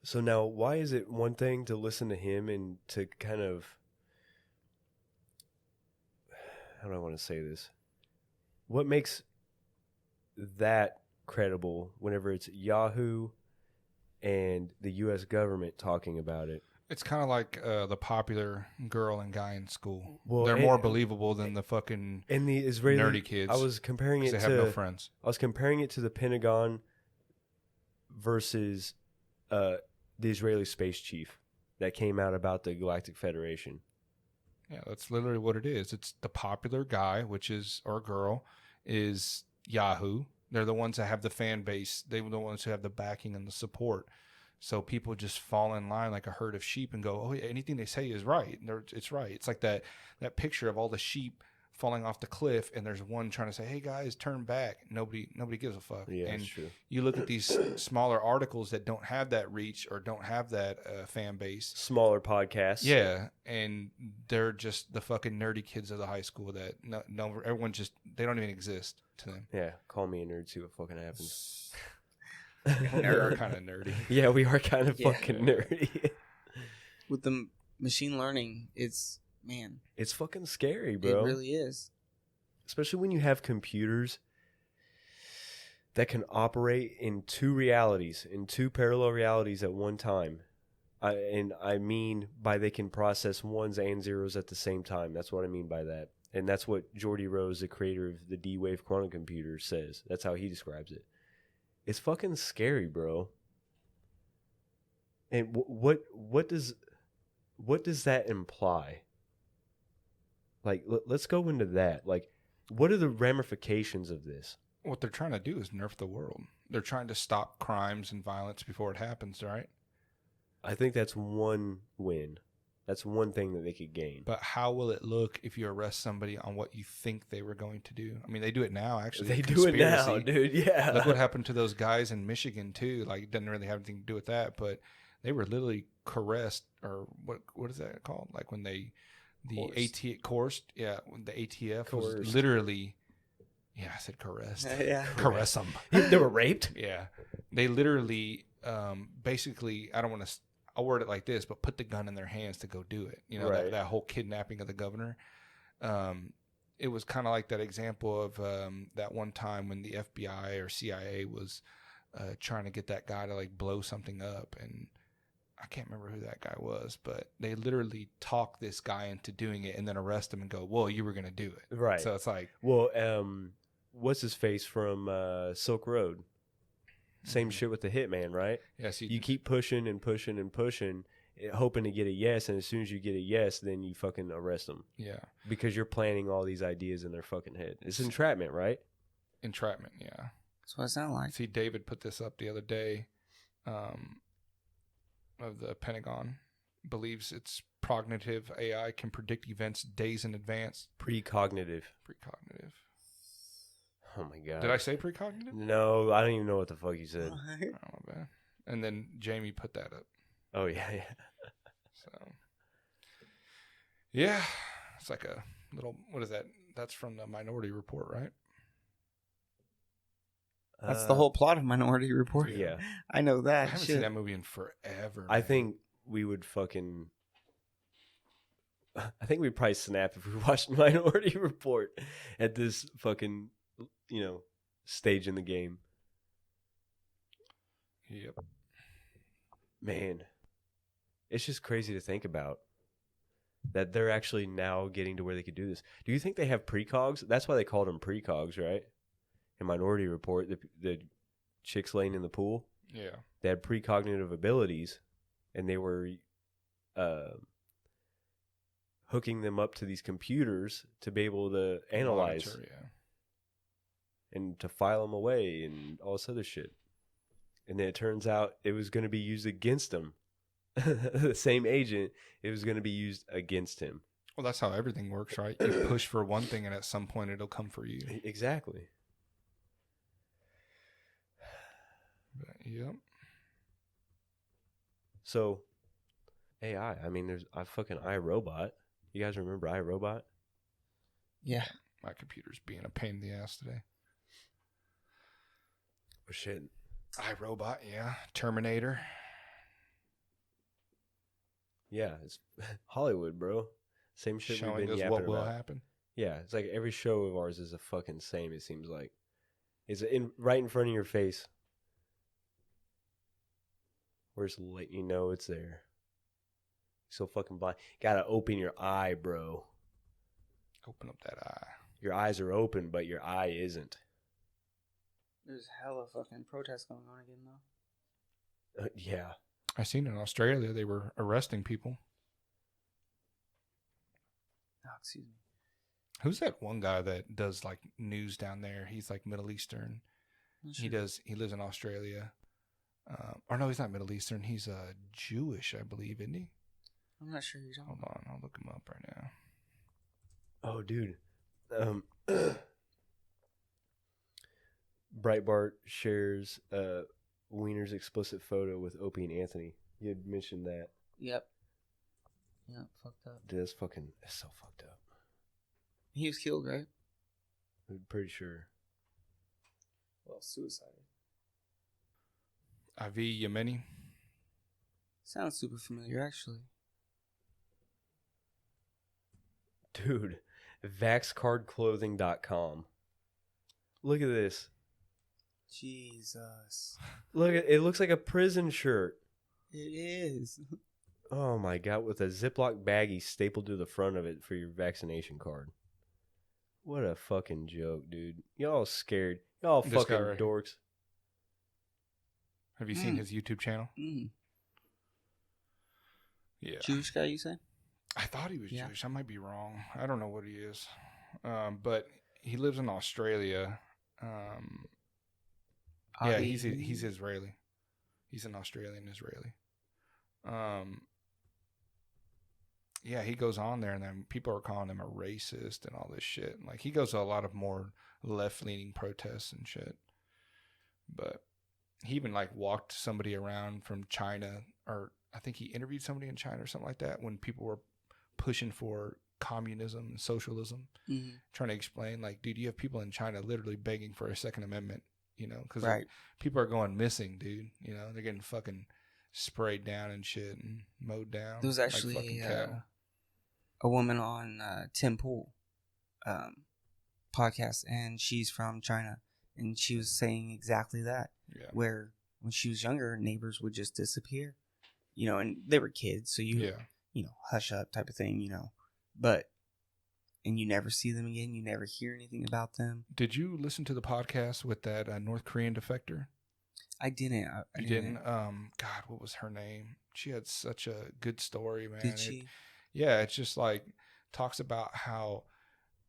So now, why is it one thing to listen to him and to kind of, how do I want to say this? What makes that credible whenever it's Yahoo and the U.S. government talking about it? It's kind of like the popular girl and guy in school. Well, They're and- more believable than the fucking And the Israeli nerdy kids. I was comparing it 'cause to they have no friends. I was comparing it to the Pentagon versus the Israeli space chief that came out about the Galactic Federation. Yeah, that's literally what it is. It's the popular guy, which is, or girl, is Yahoo. They're the ones that have the fan base. They're the ones who have the backing and the support. So people just fall in line like a herd of sheep and go, oh, yeah, anything they say is right. And it's right. It's like that picture of all the sheep falling off the cliff, and there's one trying to say, hey, guys, turn back. Nobody gives a fuck. Yeah, and that's true. you look at these smaller articles that don't have that reach or don't have that fan base. Smaller podcasts. Yeah, and they're just the fucking nerdy kids of the high school that no everyone just, they don't even exist to them. Yeah, call me a nerd, see what fucking happens. They're kind of nerdy. Yeah, we are kind of Yeah. fucking nerdy. With the machine learning, it's, man, It's fucking scary, bro. it really is. Especially when you have computers that can operate in two realities, in two parallel realities at one time. I mean by they can process ones and zeros at the same time. That's what I mean by that. And that's what Geordie Rose, the creator of the D-Wave quantum computer, says. That's how he describes it. It's fucking scary, bro. And what does that imply? Like, let's go into that. Like, what are the ramifications of this? What they're trying to do is nerf the world. They're trying to stop crimes and violence before it happens, right? I think that's one win. That's one thing that they could gain. But how will it look if you arrest somebody on what you think they were going to do? I mean, they do it now, actually. They do it now, Conspiracy. dude. Yeah. Look what happened to those guys in Michigan too. Like, it doesn't really have anything to do with that, but they were literally coerced, or what is that called? Like when the ATF was Coerced. literally, yeah, I said coerced. Yeah. Caress them. They were raped? Yeah, they literally, basically, I'll word it like this, but put the gun in their hands to go do it. You know, Right. that whole kidnapping of the governor. It was kind of like that example of that one time when the FBI or CIA was trying to get that guy to like blow something up, and I can't remember who that guy was, but they literally talk this guy into doing it and then arrest him and go, well, you were going to do it. Right. So it's like, Well, what's his face from Silk Road? Same Mhm. shit with the Hitman, right? yes, You keep pushing and pushing and pushing, hoping to get a yes, and as soon as you get a yes, then you fucking arrest them yeah, because you're planting all these ideas in their fucking head. It's entrapment, right? entrapment. Yeah. That's what it sounds like. See, David put this up the other day. Of the Pentagon believes its prognitive AI can predict events days in advance. Precognitive. Precognitive. Oh my god. Did I say precognitive? No, I don't even know what the fuck you said. Oh, my bad. And then Jamie put that up. Oh yeah, yeah. So, yeah, it's like a little. What is that? That's from the Minority Report, right? That's the whole plot of Minority Report. Yeah. I know I that. haven't Shit. seen that movie in forever. I man. think we would fucking. I think we'd probably snap if we watched Minority Report at this fucking, stage in the game. Yep. Man, it's just crazy to think about that they're actually now getting to where they could do this. Do you think they have precogs? That's why they called them precogs, right? In Minority Report, the chicks laying in the pool, Yeah. they had precognitive abilities, and they were hooking them up to these computers to be able to analyze Monitor, yeah. and to file them away and all this other shit. And then it turns out it was going to be used against him. The same agent, it was going to be used against him. Well, that's how everything works, right? You push for one thing, and at some point, it'll come for you. Exactly. But, yep. So, AI. I mean, there's fucking iRobot. You guys remember iRobot? Yeah. My computer's being a pain in the ass today. Oh shit. iRobot, yeah. Terminator. Yeah, it's Hollywood, bro. Same shit we've Showing been us yapping what will about. happen. Yeah, it's like every show of ours is the fucking same. It seems like it's right in front of your face. We're just letting you know it's there. So fucking blind. Gotta open your eye, bro. Open up that eye. Your eyes are open, but your eye isn't. There's hella fucking protests going on again, though. Yeah. I seen in Australia they were arresting people. Oh, excuse me. Who's that one guy that does like news down there? He's like Middle Eastern. He lives in Australia. Or no, he's not Middle Eastern. He's Jewish, I believe, isn't he? I'm not sure you're talking Hold about. on, I'll look him up right now. Oh, dude. Breitbart shares Wiener's explicit photo with Opie and Anthony. You had mentioned that. Yep. Yeah, fucked up. Dude, that's so fucked up. He was killed, right? I'm pretty sure. Well, suicide. Avi Yemeni. Sounds super familiar, actually. Dude, vaxcardclothing.com. Look at this. Jesus. Look at it. Looks like a prison shirt. It is. Oh my god, with a Ziploc baggie stapled to the front of it for your vaccination card. What a fucking joke, dude. Y'all scared. Y'all This fucking guy right here. dorks. Have you seen his YouTube channel? Mm. Yeah. Jewish guy, you say? I thought he was Yeah. Jewish. I might be wrong. I don't know what he is. But he lives in Australia. Yeah, he's Israeli. He's an Australian Israeli. Yeah, he goes on there, and then people are calling him a racist and all this shit. Like, he goes to a lot of more left-leaning protests and shit. But he even, like, walked somebody around from China, or I think he interviewed somebody in China or something like that when people were pushing for communism and socialism, trying to explain, like, dude, you have people in China literally begging for a Second Amendment, you know, because Right. people are going missing, dude. You know, they're getting fucking sprayed down and shit and mowed down. There was like actually fucking cattle. a woman on Tim Pool podcast, and she's from China, and she was saying exactly that. Yeah. Where when she was younger, neighbors would just disappear, you know, and they were kids, so you know, hush up type of thing, you know, and you never see them again, you never hear anything about them. Did you listen to the podcast with that North Korean defector? I didn't. You didn't? God, what was her name? She had such a good story, man. Did she? Yeah, it's just like talks about how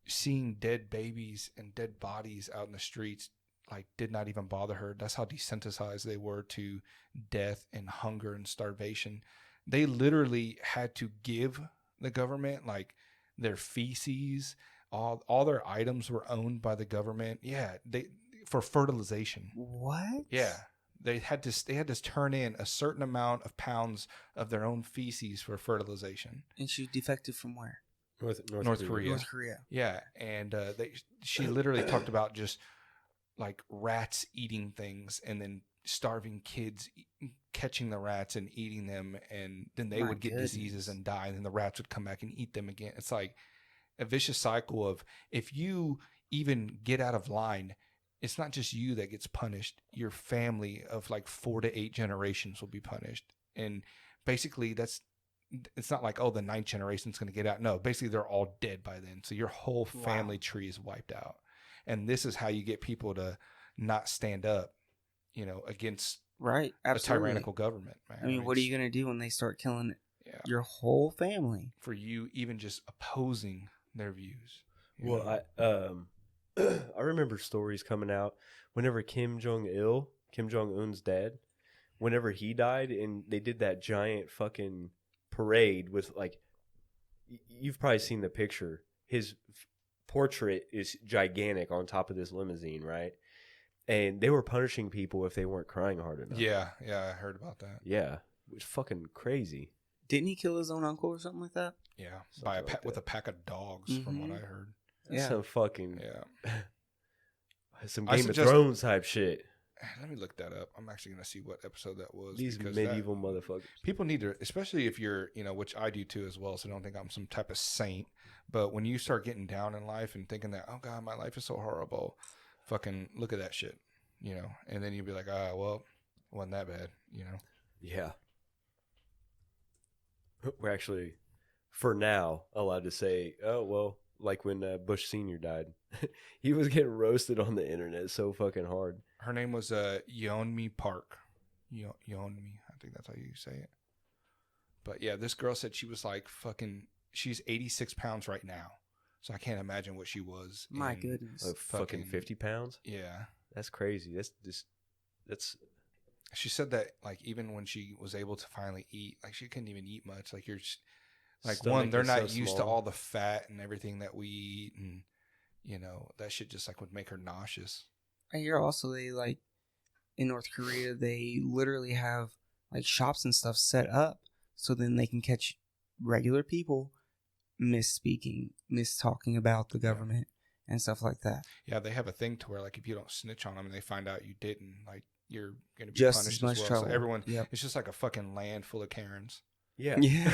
seeing dead babies and dead bodies out in the streets like did not even bother her. That's how desensitized they were to death and hunger and starvation. They literally had to give the government like their feces. All their items were owned by the government. Yeah, for fertilization. What? Yeah. They had to turn in a certain amount of pounds of their own feces for fertilization. And she defected from where? North Korea. North Korea. Yeah, and she literally talked about just like rats eating things and then starving kids catching the rats and eating them, and then they My would get goodness. diseases and die, and then the rats would come back and eat them again. It's like a vicious cycle of if you even get out of line, it's not just you that gets punished. Your family of like 4 to 8 generations will be punished. And basically it's not like, oh, the 9th generation's going to get out. No, basically they're all dead by then. So your whole family tree is wiped out. And this is how you get people to not stand up, you know, against Right. a Absolutely. tyrannical government, man. I mean, what are you going to do when they start killing Yeah. your whole family? For you even just opposing their views. you Well, know? I remember stories coming out whenever Kim Jong Il Kim Jong Un's dad, whenever he died, and they did that giant fucking parade with like, you've probably seen the picture. His portrait is gigantic on top of this limousine, right? And they were punishing people if they weren't crying hard enough. Yeah, I heard about that. Yeah, it was fucking crazy. Didn't he kill his own uncle or something like that? Yeah, Something like with that. a pack of dogs, from what I heard. That's Yeah. some fucking Yeah. some I Game of suggest- Thrones type shit. Let me look that up. I'm actually going to see what episode that was. These because medieval motherfuckers. people need to, especially if you're, which I do too as well. So don't think I'm some type of saint. But when you start getting down in life and thinking that, oh God, my life is so horrible, fucking look at that shit, and then you'll be like, well, it wasn't that bad, Yeah. We're actually, for now, allowed to say, oh, well, like when Bush Sr. died. He was getting roasted on the internet so fucking hard. Her name was Yeonmi Park. Yeonmi, I think that's how you say it. But yeah, this girl said she was like she's 86 pounds right now. So I can't imagine what she was. My in- goodness. Like fucking 50 pounds? Yeah. That's crazy. That's She said that like even when she was able to finally eat, like she couldn't even eat much. Like you're just, like Stomach one, they're is not so used to small. all the fat and everything that we eat, and that shit just like would make her nauseous. I hear also they like in North Korea they literally have like shops and stuff set up so then they can catch regular people misspeaking, mistalking about the government and stuff like that. Yeah, they have a thing to where like if you don't snitch on them and they find out you didn't, like you're gonna be Just punished as much as well. trouble. So everyone, Yep. it's just like a fucking land full of Karens. yeah. Yeah.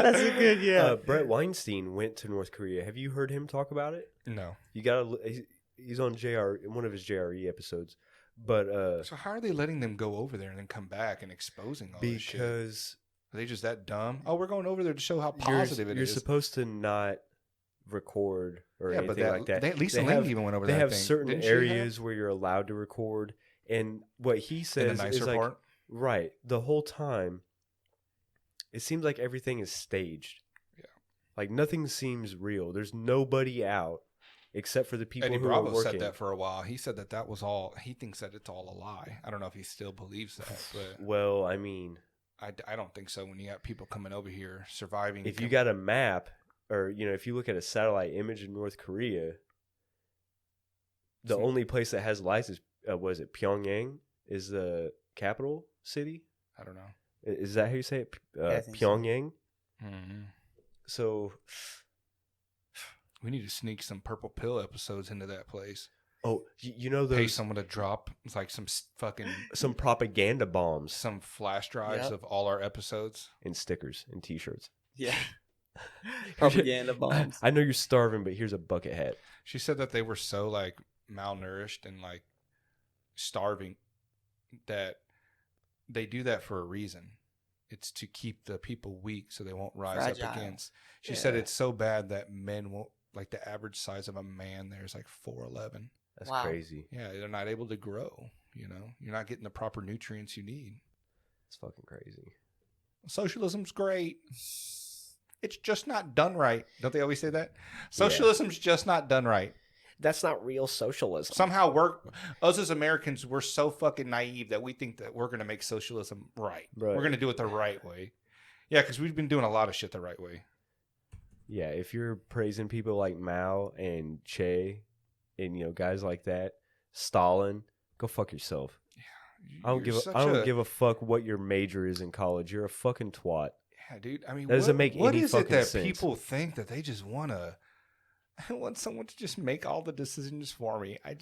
That's a good Brett Weinstein went to North Korea. Have you heard him talk about it? No. You gotta. He's on one of his JRE episodes, but So how are they letting them go over there and then come back and exposing all this shit? because Are they just that dumb? Oh, we're going over there to show how you're positive it you're is. supposed to not record or Yeah, anything but like that. They, Lisa They Ling have- even went over They that have thing. certain Didn't she have? areas where you're allowed to record, and what he in says the is nicer like part. right the whole time. It seems like everything is staged. Yeah. Like nothing seems real. There's nobody out except for the people Eddie who Bravo are working. said that for a while. He said that was all. He thinks that it's all a lie. I don't know if he still believes that, but Well, I mean, I don't think so. When you got people coming over here surviving, if you got a map, or if you look at a satellite image of North Korea, the only place that has lights is was it Pyongyang is the capital city? I don't know. Is that how you say it? I think so. Pyongyang. Mm-hmm. So, We need to sneak some Purple Pill episodes into that place. oh, you know Pay those someone to drop like fucking some propaganda bombs some flash drives Yep. of all our episodes. and stickers and T-shirts. Yeah. Propaganda bombs. I know you're starving, but here's a bucket hat. She said that they were so like malnourished and like starving that they do that for a reason. It's to keep the people weak so they won't rise Fragile. up against. She said Yeah. it's so bad that men won't, like the average size of a man there is like 4'11". That's Wow. crazy. Yeah, they're not able to grow, You're not getting the proper nutrients you need. It's fucking crazy. Socialism's great. It's just not done right. Don't they always say that? Socialism's just not done right. That's not real socialism. Somehow us as Americans, we're so fucking naive that we think that we're going to make socialism right. Right. We're going to do it the right way. Yeah, because we've been doing a lot of shit the right way. Yeah, if you're praising people like Mao and Che and guys like that, Stalin, go fuck yourself. I don't give a fuck what your major is in college. You're a fucking twat. Yeah, dude. I mean, That doesn't make what any is it fucking that sense. people think that they just want to? I want someone to just make all the decisions for me. I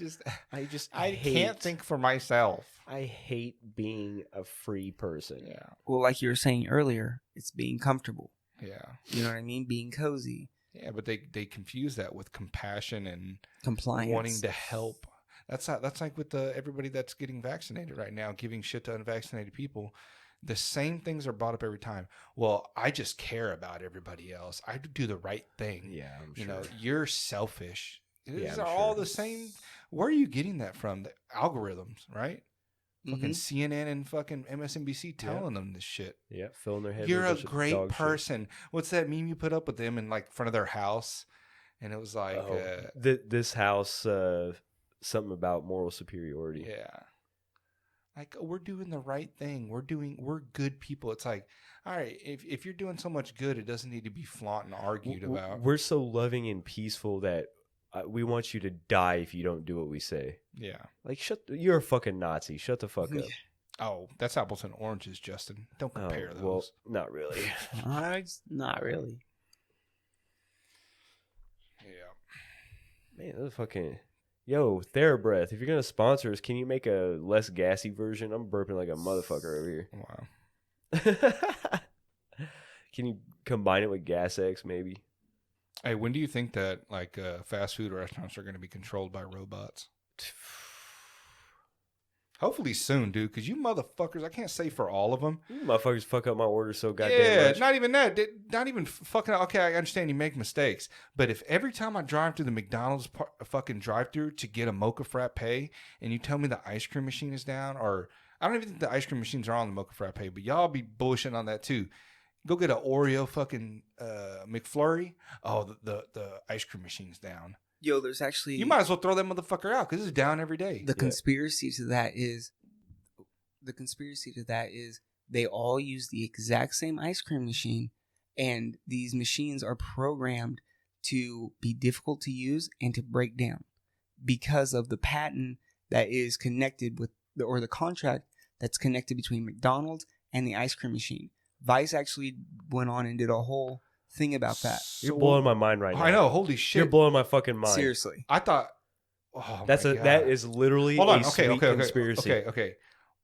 can't think for myself. I hate being a free person. Yeah, Well, like you were saying earlier, it's being comfortable. yeah, You know what I mean? Being cozy. yeah. But they confuse that with compassion and Compliance. wanting to help. That's like with everybody that's getting vaccinated right now, giving shit to unvaccinated people. The same things are brought up every time. Well, I just care about everybody else. I do the right thing. Yeah, I'm sure. You're selfish. These I'm are all sure. the same. Where are you getting that from? The algorithms, right? Fucking CNN and fucking MSNBC telling them this shit. Yeah, filling their head. You're with a bunch of great dog shit. person. What's that meme you put up with them in like front of their house? And it was like, Oh, this house, something about moral superiority. yeah. Like, we're doing the right thing. We're good people. It's like, all right, if you're doing so much good, it doesn't need to be flaunted and argued about. We're so loving and peaceful that we want you to die if you don't do what we say. Yeah. Like, you're a fucking Nazi. Shut the fuck up. Oh, that's apples and oranges, Justin. Don't compare those. Well, not really. Not really. Yeah. Man, that's fucking... Yo, TheraBreath, if you're going to sponsor us, can you make a less gassy version? I'm burping like a motherfucker over here. Wow. Can you combine it with Gas X, maybe? Hey, when do you think that like fast food restaurants are going to be controlled by robots? Hopefully soon, dude, because you motherfuckers, I can't say for all of them. You motherfuckers fuck up my order so goddamn much. Not even that. Not even fucking, okay, I understand you make mistakes, but if every time I drive through the McDonald's fucking drive-through to get a mocha frappe and you tell me the ice cream machine is down, or I don't even think the ice cream machines are on the mocha frappe, but y'all be bullshitting on that too. Go get an Oreo fucking McFlurry. Oh, the ice cream machine's down. Yo, there's actually... You might as well throw that motherfucker out because it's down every day. The conspiracy to that is... The conspiracy to that is they all use the exact same ice cream machine, and these machines are programmed to be difficult to use and to break down because of the patent that is connected with the contract that's connected between McDonald's and the ice cream machine. Vice actually went on and did a whole thing about that. You're blowing my mind right now. I know, holy shit. You're blowing my fucking mind. Seriously. I thought... Oh, that is literally Hold on. a Okay. conspiracy. Okay.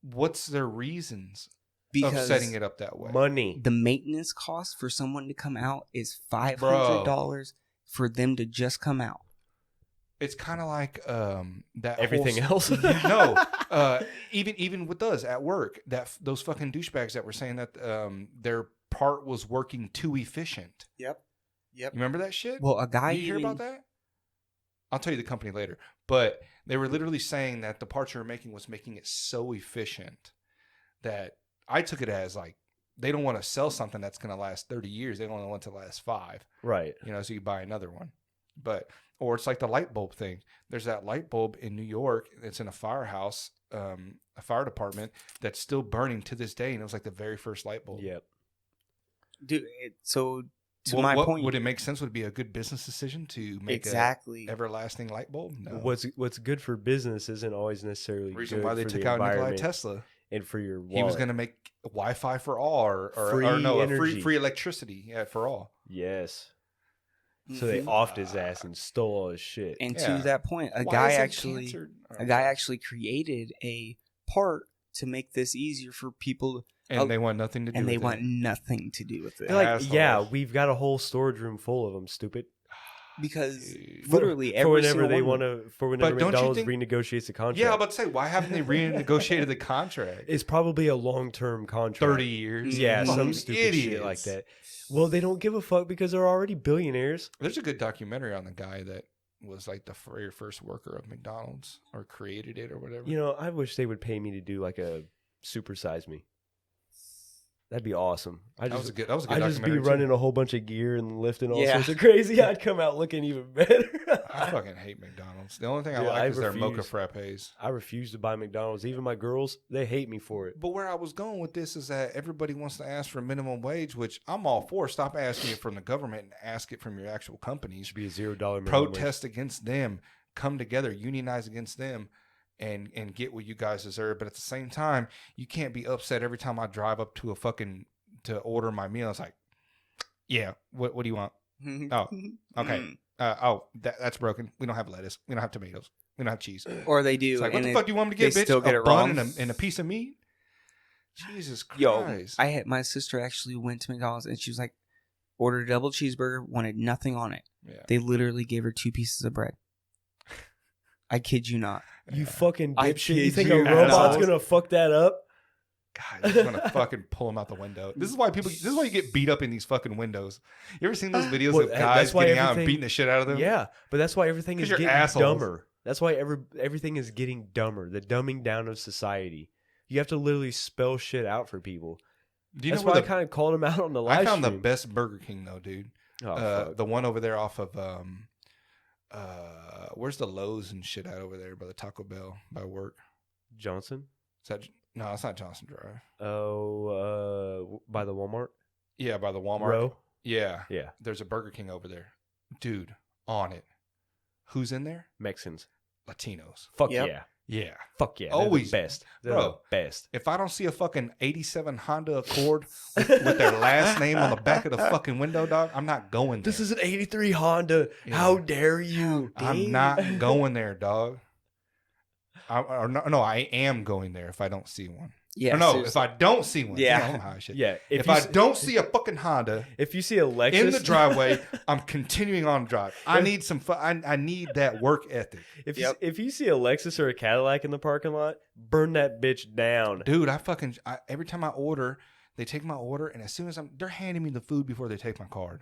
What's their reasons Because of setting it up that way? Money. the maintenance cost for someone to come out is $500 for them to just come out. It's kind of like that Everything else? No, even with us at work, those fucking douchebags that were saying that their part was working too efficient. Yep. You remember that shit? Well, a guy Did you hear about that? I'll tell you the company later. But they were literally saying that the parts you were making was making it so efficient that I took it as like they don't want to sell something that's going to last 30 years. They only want it to last 5. Right. You know, so you buy another one. Or it's like the light bulb thing. There's that light bulb in New York. It's in a firehouse, a fire department that's still burning to this day. And it was like the very first light bulb. Yep. Dude, to Well, my point, would it make sense? Would it be a good business decision to make exactly an everlasting light bulb? No. What's good for business isn't always necessarily Reason good why they for took the out Nikola environment Tesla. and for your wallet. He was going to make Wi-Fi for all, or Free energy. free electricity for all. Yes. So they offed his ass and stole all his shit. And Yeah. to that point, a Why guy is it actually cancer? created a part to make this easier for people, And they want nothing to do and with they it. want nothing to do with it. They're like, Assholes. yeah, we've got a whole storage room full of them, stupid. Because Dude. literally For every whenever single they one- want to, for whenever But don't you McDonald's think- renegotiates the contract. Yeah, I'm about to say, why haven't they renegotiated the contract? it's probably a long-term contract. 30 years. Yeah, Mhm. some Fucking stupid shit like that. Well, they don't give a fuck because they're already billionaires. There's a good documentary on the guy that was like the very first worker of McDonald's or created it or whatever. You know, I wish they would pay me to do like a supersize me. That'd be awesome. that was a good I'd just be documentary. too. running a whole bunch of gear and lifting all Yeah. sorts of crazy. I'd come out looking even better. I fucking hate McDonald's. The only thing I Dude, like I is their mocha refuse. frappes. I refuse to buy McDonald's. Even my girls, they hate me for it. But where I was going with this is that everybody wants to ask for minimum wage, which I'm all for. Stop asking it from the government and ask it from your actual companies. Should be a $0 minimum Protest against them, come together, unionize against them, and get what you guys deserve. But at the same time, you can't be upset every time I drive up to a fucking to order my meal. It's like, yeah, what do you want? Oh, okay. That's broken. We don't have lettuce. We don't have tomatoes. We don't have cheese. Or they do. It's like, what and the fuck do you want me to get, they bitch? still get a it bun wrong. and a piece of meat? Jesus Christ. Yo, my sister actually went to McDonald's and she was like, ordered a double cheeseburger, wanted nothing on it. Yeah. They literally gave her 2 pieces of bread. I kid you not. You fucking I dipshit. You kid think you a robot's not. gonna fuck that up? God, I'm just gonna fucking pull them out the window. This is why you get beat up in these fucking windows. You ever seen those videos Well, of that's guys why getting out and everything- beating the shit out of them? Yeah, but that's why everything is 'Cause you're getting assholes. dumber. That's why everything is getting dumber. The dumbing down of society. You have to literally spell shit out for people. Do you That's know why where I kind of called him out on the live I found the stream. best Burger King though, dude. Oh, fuck. The one over there off of where's the Lowe's and shit out over there by the Taco Bell by work? Johnson? Is that no? It's not Johnson Drive. Oh, by the Walmart Yeah, by the Walmart. row. Yeah, Yeah, there's a Burger King over there, dude. On it. Who's in there? Mexicans. Latinos. Fuck Yep. yeah. Yeah. Fuck yeah. Always. They're the best. They're Bro. the best. If I don't see a fucking 87 Honda Accord with their last name on the back of the fucking window, dog, I'm not going there. This is an '83 Honda. Yeah. How dare you? I'm not going there, dog. I am going there if I don't see one. Yeah. Or no, seriously. if I don't see one. Yeah. Damn, I'm high as shit. Yeah. If you I s- don't see a fucking Honda if you see a Lexus in the driveway, I'm continuing on the drive. I need some. I need that work ethic, if you see a Lexus or a Cadillac in the parking lot, burn that bitch down. dude. Every time I order, they take my order, and as soon as they're handing me the food before they take my card.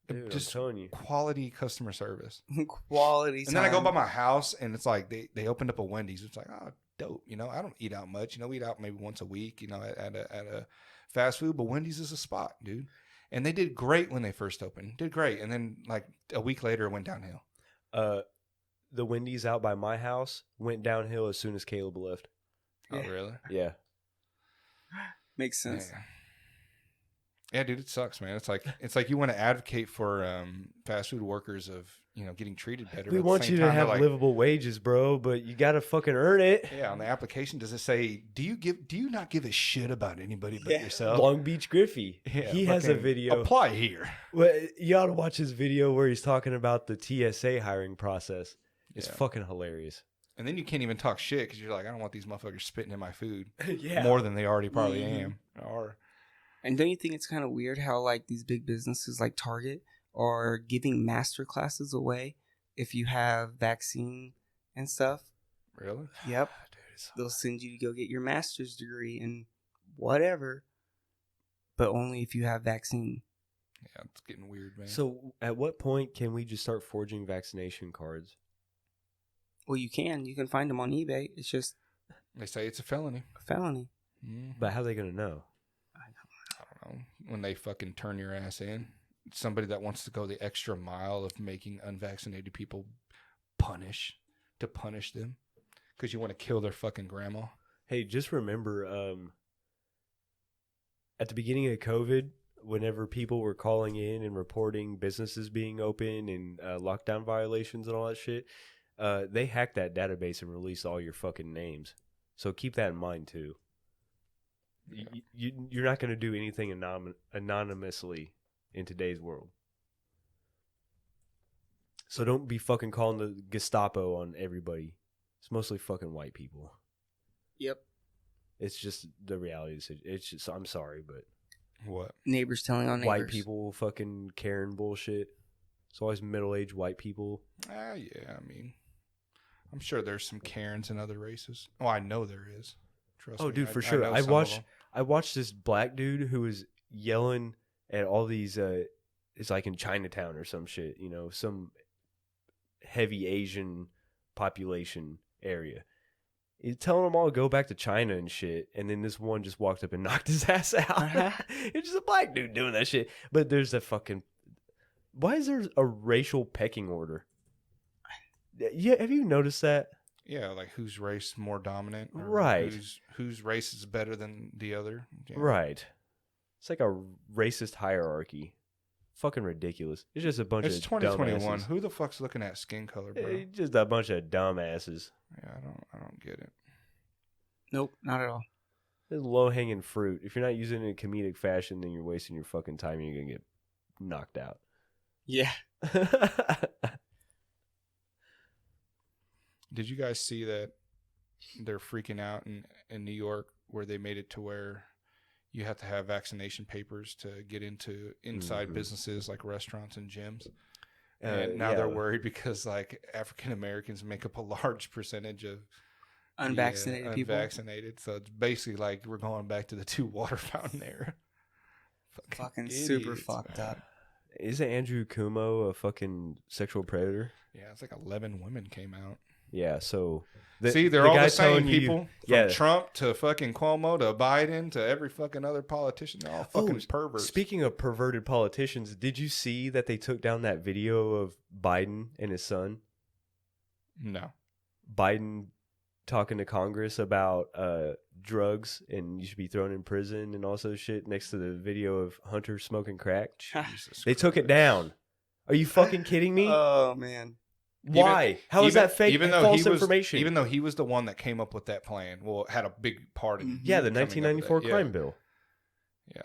Dude, Just I'm telling you. quality customer service. Quality. And then I go by time. my house, and it's like they opened up a Wendy's. It's like, oh, dope. I don't eat out much. We eat out maybe once a week. At a fast food, but Wendy's is a spot, dude. And they did great when they first opened. Did great, and then like a week later, it went downhill. The Wendy's out by my house went downhill as soon as Caleb left. Oh, Yeah. really? Yeah. Makes sense. Yeah, dude, it sucks, man. It's like you want to advocate for fast food workers of getting treated better. We but at the want same you to time, they're have like, livable wages, bro, but you gotta fucking earn it. Yeah, on the application, does it say do you not give a shit about anybody but Yeah. yourself? Long Beach Griffey. Yeah, he has a fucking video. Apply here. Well, you ought to watch his video where he's talking about the TSA hiring process. It's Yeah. fucking hilarious. And then you can't even talk shit because you're like, I don't want these motherfuckers spitting in my food Yeah. more than they already probably Mhm. am. Or And don't you think it's kind of weird how like these big businesses like Target are giving master classes away if you have vaccine and stuff? really? Yep. Dude, it's- They'll send you to go get your master's degree in whatever, but only if you have vaccine. Yeah, it's getting weird, man. So, at what point can we just start forging vaccination cards? Well, you can find them on eBay. It's just They say it's a felony. a felony. But how are they gonna know? I don't know. When they fucking turn your ass in, somebody that wants to go the extra mile of making unvaccinated people punish them because you want to kill their fucking grandma. Hey, just remember, at the beginning of COVID, whenever people were calling in and reporting businesses being open and lockdown violations and all that shit, they hacked that database and released all your fucking names. So keep that in mind too. You're not going to do anything anonymously in today's world. So don't be fucking calling the Gestapo on everybody. It's mostly fucking white people. Yep. It's just the reality. It's just, I'm sorry, but What? Neighbors telling on neighbors. white people fucking Karen bullshit. It's always middle-aged white people. Yeah, I mean, I'm sure there's some Karens in other races. Oh, I know there is. Trust Oh, me. dude, for I sure. know I some of watched them. I watched this black dude who was yelling at all these. It's like in Chinatown or some shit. Some heavy Asian population area. He's telling them all to go back to China and shit. And then this one just walked up and knocked his ass out. It's just a black dude doing that shit. But there's a fucking. Why is there a racial pecking order? Yeah, have you noticed that? Yeah, like whose race more dominant? Or Right. Whose race is better than the other? Yeah. Right. It's like a racist hierarchy. Fucking ridiculous. It's just a bunch It's of 2021. dumbasses. Who the fuck's looking at skin color, bro? Just a bunch of dumbasses. Yeah, I don't get it. Nope, not at all. It's low hanging fruit. If you're not using it in a comedic fashion, then you're wasting your fucking time and you're gonna get knocked out. Yeah. Did you guys see that they're freaking out in New York where they made it to where you have to have vaccination papers to get into inside Mhm. businesses like restaurants and gyms? And now yeah. they're worried because like African Americans make up a large percentage of the, Unvaccinated people. unvaccinated. So it's basically like we're going back to the two water fountain era. Fucking super idiots, fucked man. up. Isn't Andrew Cuomo a fucking sexual predator? Yeah, it's like 11 women came out. Yeah, so See, they're all guy the same telling you- people. From yeah. Trump to fucking Cuomo to Biden to every fucking other politician. They're all fucking perverts. Speaking of perverted politicians, did you see that they took down that video of Biden and his son? No. Biden talking to Congress about drugs and you should be thrown in prison and also shit next to the video of Hunter smoking crack. Jesus They took it Christ. down. Are you fucking kidding me? Oh man. Why? How is that fake? Even though false he was, information. Even though he was the one that came up with that plan, well, had a big part in. yeah, the coming up with 1994 that. crime bill. Yeah.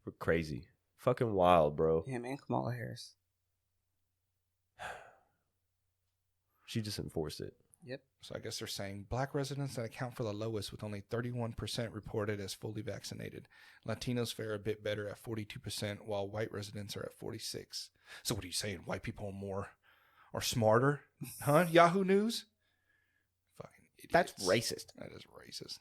We're crazy. Fucking wild, bro. Yeah, man, Kamala Harris. She just enforced it. Yep. So I guess they're saying black residents that account for the lowest, with only 31% reported as fully vaccinated. Latinos fare a bit better at 42%, while white residents are at 46%. So what are you saying? White people are smarter? Huh? Yahoo News? Fucking idiots. racist. That is racist.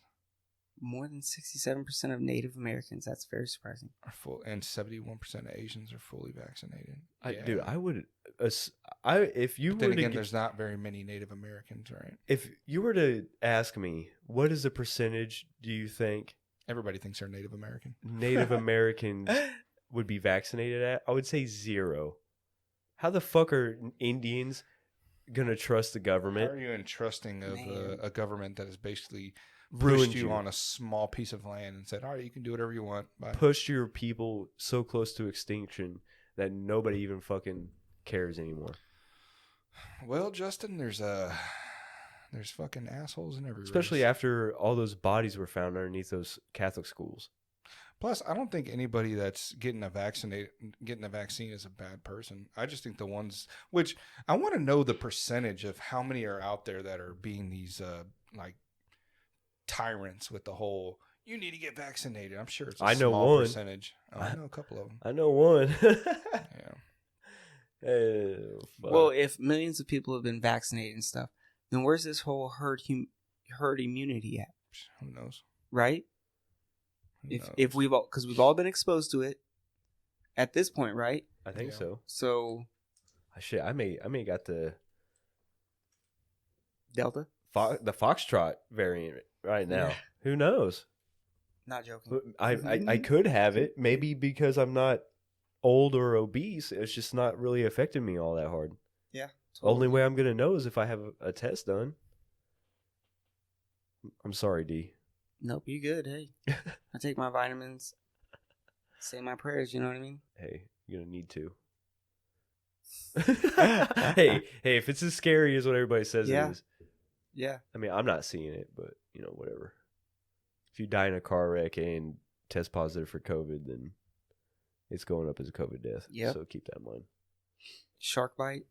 More than 67% of Native Americans. That's very surprising. Are full, and 71% of Asians are fully vaccinated. Dude, I would. If you But then were again, to, there's not very many Native Americans, right? if you were to ask me, what is the percentage do you think Everybody thinks they're Native American. Native Americans would be vaccinated at? I would say 0. How the fuck are Indians gonna trust the How government? are you entrusting of Man. a government that has basically Ruined pushed you on a small piece of land and said, all right, you can do whatever you want. Bye. pushed your people so close to extinction that nobody even fucking cares anymore. Well, Justin, there's fucking assholes in every Especially race. after all those bodies were found underneath those Catholic schools. Plus, I don't think anybody that's getting a vaccine is a bad person. I just think the ones, which I want to know the percentage of how many are out there that are being these like tyrants with the whole, you need to get vaccinated. I'm sure it's a I know small one. percentage. Oh, I know a couple of them. I know one. Yeah. Oh, fuck. Well, if millions of people have been vaccinated and stuff, then where's this whole herd immunity at? Who knows? Right? Who If we've all been exposed to it at this point, right? I think Yeah. so. So Shit, I may got the Delta. the Foxtrot variant right now. Yeah. Who knows? Not joking. I could have it. Maybe because I'm not old or obese. It's just not really affecting me all that hard. Yeah. Only way I'm gonna know is if I have a test done. I'm sorry, D. Nope, you good. Hey, I take my vitamins, say my prayers. You know what I mean? Hey, you're gonna need to. hey, if it's as scary as what everybody says Yeah. it is. Yeah. I mean, I'm not seeing it, but whatever. If you die in a car wreck and test positive for COVID, then it's going up as a COVID death. Yep. So keep that in mind. Shark bite,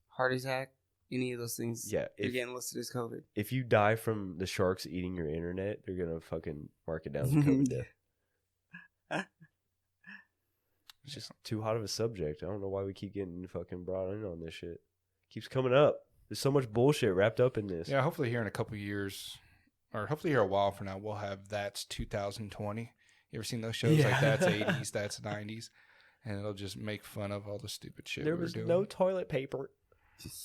heart attack, any of those things. Yeah. You're getting listed as COVID. If you die from the sharks eating your internet, they're gonna fucking mark it down as a COVID death. It's just too hot of a subject. I don't know why we keep getting fucking brought in on this shit. Keeps coming up. There's so much bullshit wrapped up in this. Yeah, hopefully here in a couple years, or hopefully here a while from now, we'll have That's 2020. You ever seen those shows? Yeah. Like That's 80s, That's 90s. And it'll just make fun of all the stupid shit There we were was doing. no toilet paper.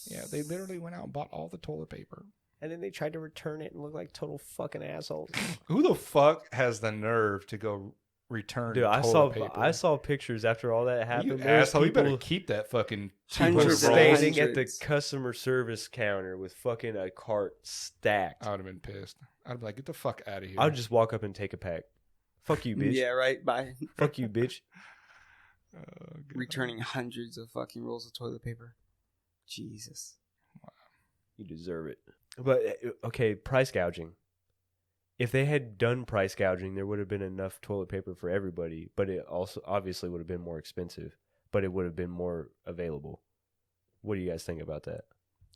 Yeah, they literally went out and bought all the toilet paper. And then they tried to return it and look like total fucking assholes. Who the fuck has the nerve to go return Dude, toilet paper? I saw pictures after all that You happened. There was asshole, you better people keep that fucking Hundreds 200 and rolls. standing at the hundreds. customer service counter with fucking a cart stacked. I would have been pissed. I'd be like, get the fuck out of here. I would just walk up and take a pack. Fuck you, bitch. Yeah, right. By Fuck you, bitch. Oh, God. returning hundreds of fucking rolls of toilet paper. Jesus. You deserve it. But okay, price gouging. If they had done price gouging, there would have been enough toilet paper for everybody, but it also obviously would have been more expensive, but it would have been more available. What do you guys think about that?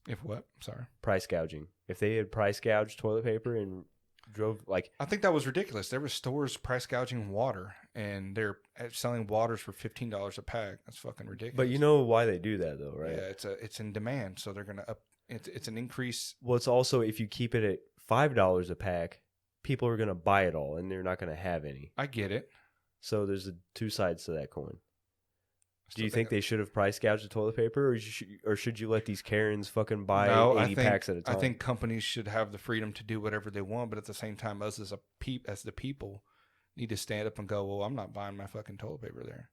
If what? Sorry. Price gouging. If they had price gouged toilet paper and drove like I think that was ridiculous. There were stores price gouging water, and they're selling waters for $15 a pack. That's fucking ridiculous. but you know why they do that though, right? Yeah, it's in demand, so they're gonna up. It's an increase. Well, it's also if you keep it at $5 a pack, people are going to buy it all and they're not going to have any. I get it. So there's two sides to that coin. Do Still you think they should have price gouged the toilet paper, or should you let these Karens fucking buy 80 packs at a time? I think companies should have the freedom to do whatever they want, but at the same time, us as the people need to stand up and go, well, I'm not buying my fucking toilet paper there.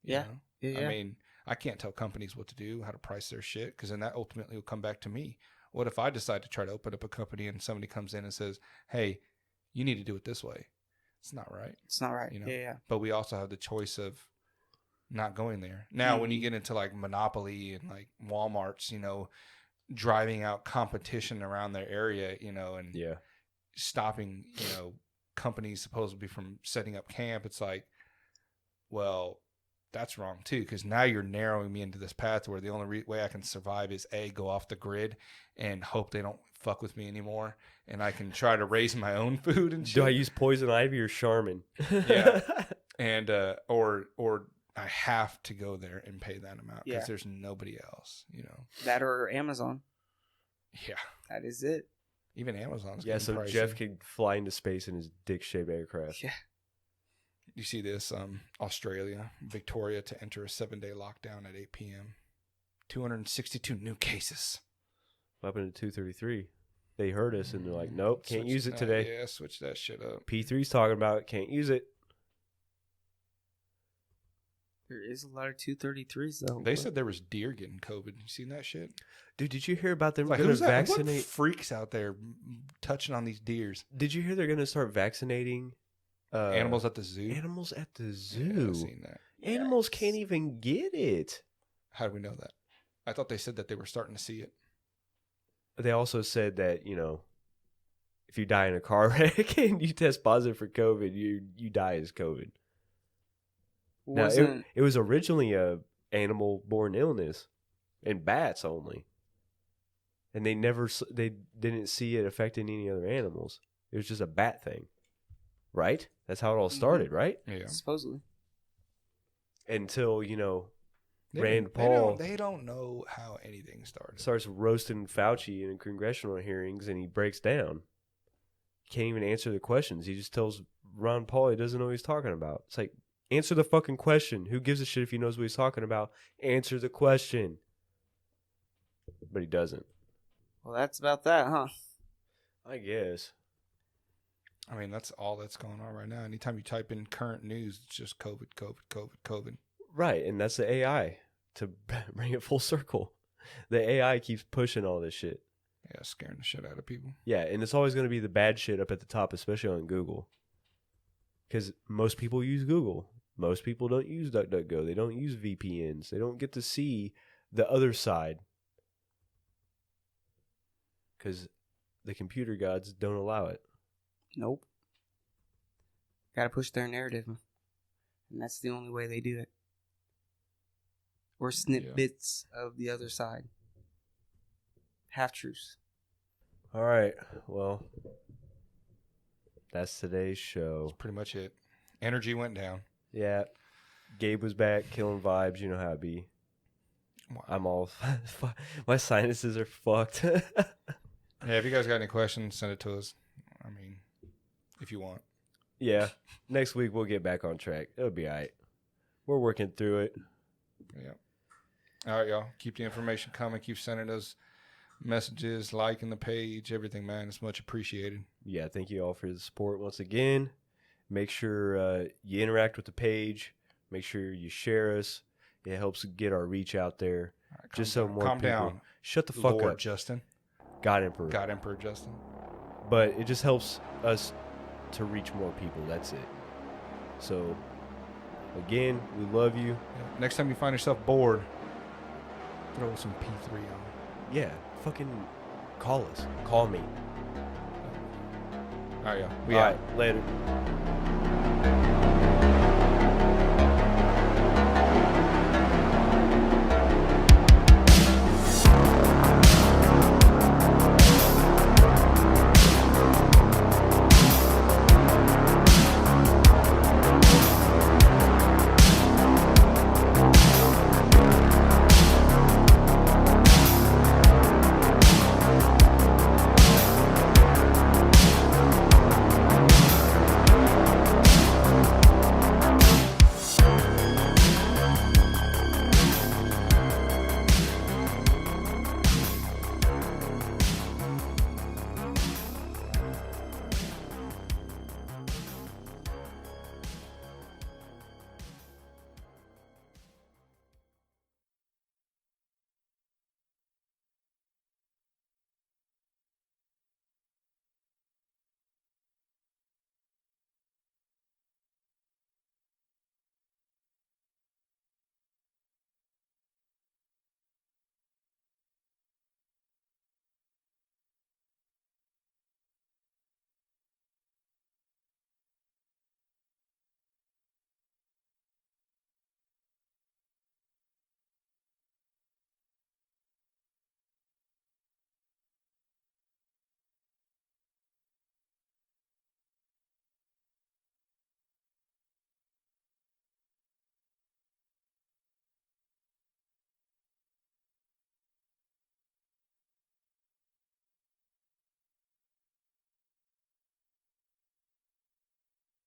You Yeah. know? Yeah. I mean, I can't tell companies what to do, how to price their shit, because then that ultimately will come back to me. What if I decide to try to open up a company and somebody comes in and says, hey, you need to do it this way? It's not right. It's not right. You know? Yeah. But we also have the choice of not going there. Now, when you get into like Monopoly and like Walmart's, you know, driving out competition around their area, you know, and Yeah. stopping, you know, companies supposedly from setting up camp, it's like, well, that's wrong too, because now you're narrowing me into this path where the only way I can survive is A, go off the grid and hope they don't fuck with me anymore, and I can try to raise my own food and shit. Do I use poison ivy or Charmin? Yeah. And or I have to go there and pay that amount because Yeah. there's nobody else, you know. That or Amazon. Yeah. That is it. Even Amazon's Yeah, getting so pricey. Jeff could fly into space in his dick-shaped aircraft. Yeah. You see this, Australia, Victoria to enter a 7-day lockdown at 8 p.m. 262 new cases. What happened to 233? They heard us and they're like, nope, can't use it today. Yeah, switch that shit up. P3's talking about it, can't use it. There is a lot of 233s though. They said there was deer getting COVID. You seen that shit? Dude, did you hear about them Like, going to who's that? What vaccinate? freaks out there touching on these deers? Did you hear they're going to start vaccinating Animals at the zoo? Animals at the Yeah, zoo. I've seen that. Animals can't even get it. How do we know that? I thought they said that they were starting to see it. They also said that, you know, if you die in a car wreck and you test positive for COVID, you die as COVID. Now, it was originally a animal-borne illness in bats only, and they didn't see it affecting any other animals. It was just a bat thing, right? That's how it all started, right? Yeah. supposedly. Until, you know, They Rand don't- Paul They don't know how anything started. starts roasting Fauci in congressional hearings, and he breaks down. He can't even answer the questions. He just tells Ron Paul he doesn't know what he's talking about. It's like, answer the fucking question. Who gives a shit if he knows what he's talking about? Answer the question. But he doesn't. Well, that's about that, huh? I guess. I mean, that's all that's going on right now. Anytime you type in current news, it's just COVID, COVID, COVID, COVID. Right, and that's the AI to bring it full circle. The AI keeps pushing all this shit. Yeah, scaring the shit out of people. Yeah, and it's always going to be the bad shit up at the top, especially on Google. Because most people use Google. Most people don't use DuckDuckGo. They don't use VPNs. They don't get to see the other side. Because the computer gods don't allow it. Nope. Got to push their narrative, and that's the only way they do it. Or snippets of the other side. Half truths. All right, well, that's today's show. That's pretty much it. Energy went down. Yeah, Gabe was back, killing vibes. You know how it be. Wow. I'm all... my sinuses are fucked. Yeah, if you guys got any questions, send it to us. I mean, if you want. Yeah, next week we'll get back on track. It'll be all right. We're working through it. Yeah. All right, y'all. Keep the information coming. Keep sending us messages, liking the page, everything, man. It's much appreciated. Yeah, thank you all for the support once again. Make sure you interact with the page. Make sure you share us. It helps get our reach out there. All right, Just calm so down. more Calm people... down. Shut the fuck Lord up. Justin. God Emperor. God Emperor Justin. But it just helps us to reach more people. That's it. So, again, we love you. Yeah. Next time you find yourself bored, throw some P3 on. Yeah, fucking call us. Call me. All right, y'all. We All out. right, later.